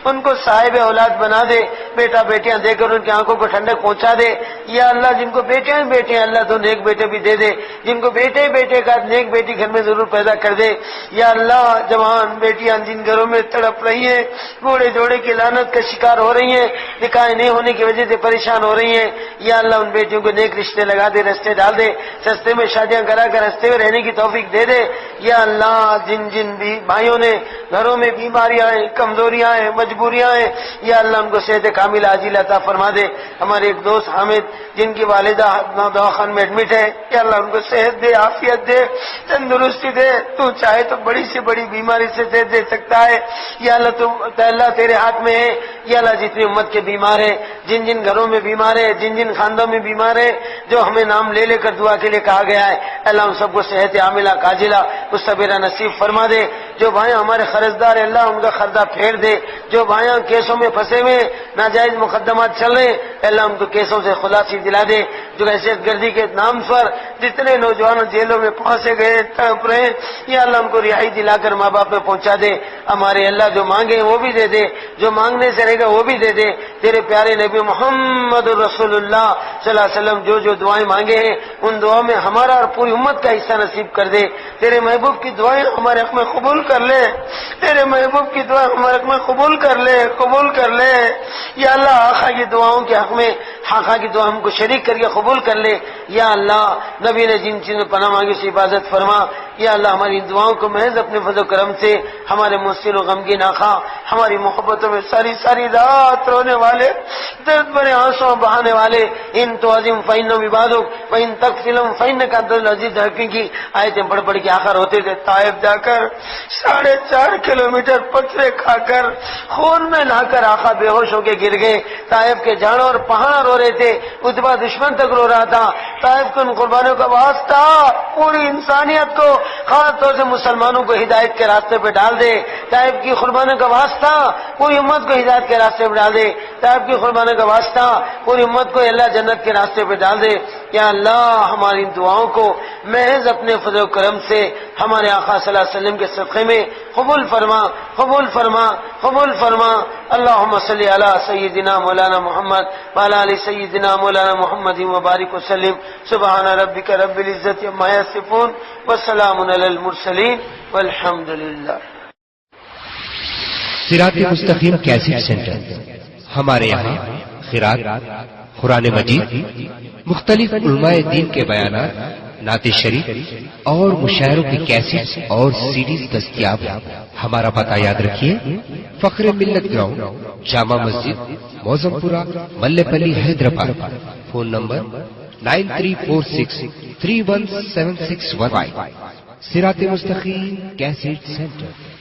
ان کو صاحب اولاد بنا دے، بیٹا بیٹیاں دے کر ان کی آنکھوں کو ٹھنڈک پہنچا دے، یا اللہ جن کو بیٹیاں ہی بیٹے ہیں اللہ تو نیک بیٹے بھی دے دے، جن کو بیٹے ہی بیٹے کا نیک بیٹی گھر میں ضرور پیدا کر دے، یا اللہ جوان بیٹیاں جن گھروں میں تڑپ رہی ہیں، گھوڑے جوڑے کی لعنت کا شکار ہو رہی ہیں، نکاح نہیں ہونے کی وجہ سے پریشان ہو رہی ہیں، یا اللہ ان بیٹیوں کو نیک رشتے لگا دے، رستے ڈال دے، سستے میں شادیاں کرا کر رستے میں رہنے کی توفیق دے دے، یا اللہ جن جن بھی بھائیوں نے گھروں میں بیماریاں ہیں، کمزوریاں ہیں، مجبوریاں ہیں، یا اللہ ان کو صحت کامل عاجل عطا فرما دے، ہمارے ایک دوست حامد جن کی والدہ دواخانہ میں ایڈمٹ ہے، یا اللہ ان کو صحت دے، عافیت دے، تندرست تندرستی دے، تو چاہے تو بڑی سے بڑی بیماری سے دے سکتا ہے۔ یا اللہ اللہ تیرے ہاتھ میں ہے۔ یا اللہ جتنی امت کے بیمار ہے، جن جن گھروں میں بیمار ہے، جن جن خاندوں میں بیمار ہے، جو ہمیں نام لے لے کر دعا کے لیے کہا گیا ہے، اللہ ہم سب کو صحت عاملہ کاجلہ اس سبیرہ نصیب فرما دے۔ جو بھائیاں ہمارے قرضدار ہے اللہ ان کا قرضہ پھیر دے۔ جو بھائیاں کیسوں میں پھنسے ہوئے ناجائز مقدمات چل رہے ہیں اللہ ان کو کیسوں سے خلاصی دلا دے۔ جو دہشت گردی کے نام پر جتنے نوجوان جیلوں میں پھنسے گئے تڑپ رہے ہیں یا اللہ ان کو رہائی دلا کر ماں باپ میں پہنچا دے۔ ہمارے اللہ جو مانگے وہ بھی دے دے، جو مانگنے سے رہے گا وہ بھی دے دے۔ تیرے پیارے نبی محمد رسول اللہ صلی اللہ علیہ وسلم جو دعائیں مانگے ہیں ان دعاؤں میں ہمارا اور پوری امت کا حصہ نصیب کر دے۔ تیرے محبوب کی دعائیں ہمارے حق میں قبول کر لے، تیرے محبوب کی دعائیں ہمارے حق میں قبول کر لے، قبول کر لے۔ یا اللہ آقا کی دعاؤں کے حق میں آقا کی دعا ہم کو شریک کر کے قبول کر لے۔ یا اللہ نبی نے جن چیزوں میں پناہ مانگی سے حفاظت فرما۔ یا اللہ ہماری دعاؤں کو محض اپنے فضل و کرم سے ہمارے محسن و غمگین آقا ہماری محبتوں میں ساری ساری رات رونے والے درد بھرے آنسو بہانے والے ان تو عظیم فإنہ عبادک وإن تغفلهم فإنک انت العزیز الحکیم کی آیتیں پڑھ پڑھ کے آخر ہوتے تھے۔ طائف جا کر 4.5 کلومیٹر پتھرے کھا کر خون میں نہا کر آقا بے ہوش ہو کے گر گئے۔ طائف کے جھاڑوں اور پہاڑ رو رہے تھے، اتبا دشمن تک رو رہا تھا۔ طائف کے ان قربانیوں کا واسطہ پوری انسانیت کو خاص طور سے مسلمانوں کو ہدایت کے راستے پہ ڈال دے۔ طائف کی قربانیوں کا واسطہ پوری امت کو ہدایت کے راستے پہ ڈال دے۔ طائف کی قربانیوں کا واسطہ پوری امت کو اللہ جنت کے راستے پہ ڈال دے۔ یا اللہ ہماری دعاؤں کو محض اپنے فضل و کرم سے ہمارے آقا صلی اللہ علیہ وسلم کے صدقے میں قبول فرما، قبول فرما، قبول فرما۔ اللہم صلی علی سیدنا مولانا محمد وعلی آل سیدنا مولانا محمد وبارک وسلم۔ سبحان ربک رب العزت عما یصفون وسلام علی المرسلین والحمد للہ۔ صراط مستقیم کیسٹ سینٹر ہمارے یہاں قرات، قرآن مجید، مختلف علماء دین کے بیانات، نعت شریف اور مشاعروں کی کیسٹس اور سیڈیز دستیاب ہیں۔ ہمارا پتہ یاد رکھیے، فخر ملت گراؤنڈ، جامع مسجد، موزم پورہ، ملے پلی، حیدرآباد۔ Phone number 9346317615۔ صراط مستقیم کیسٹ سینٹر۔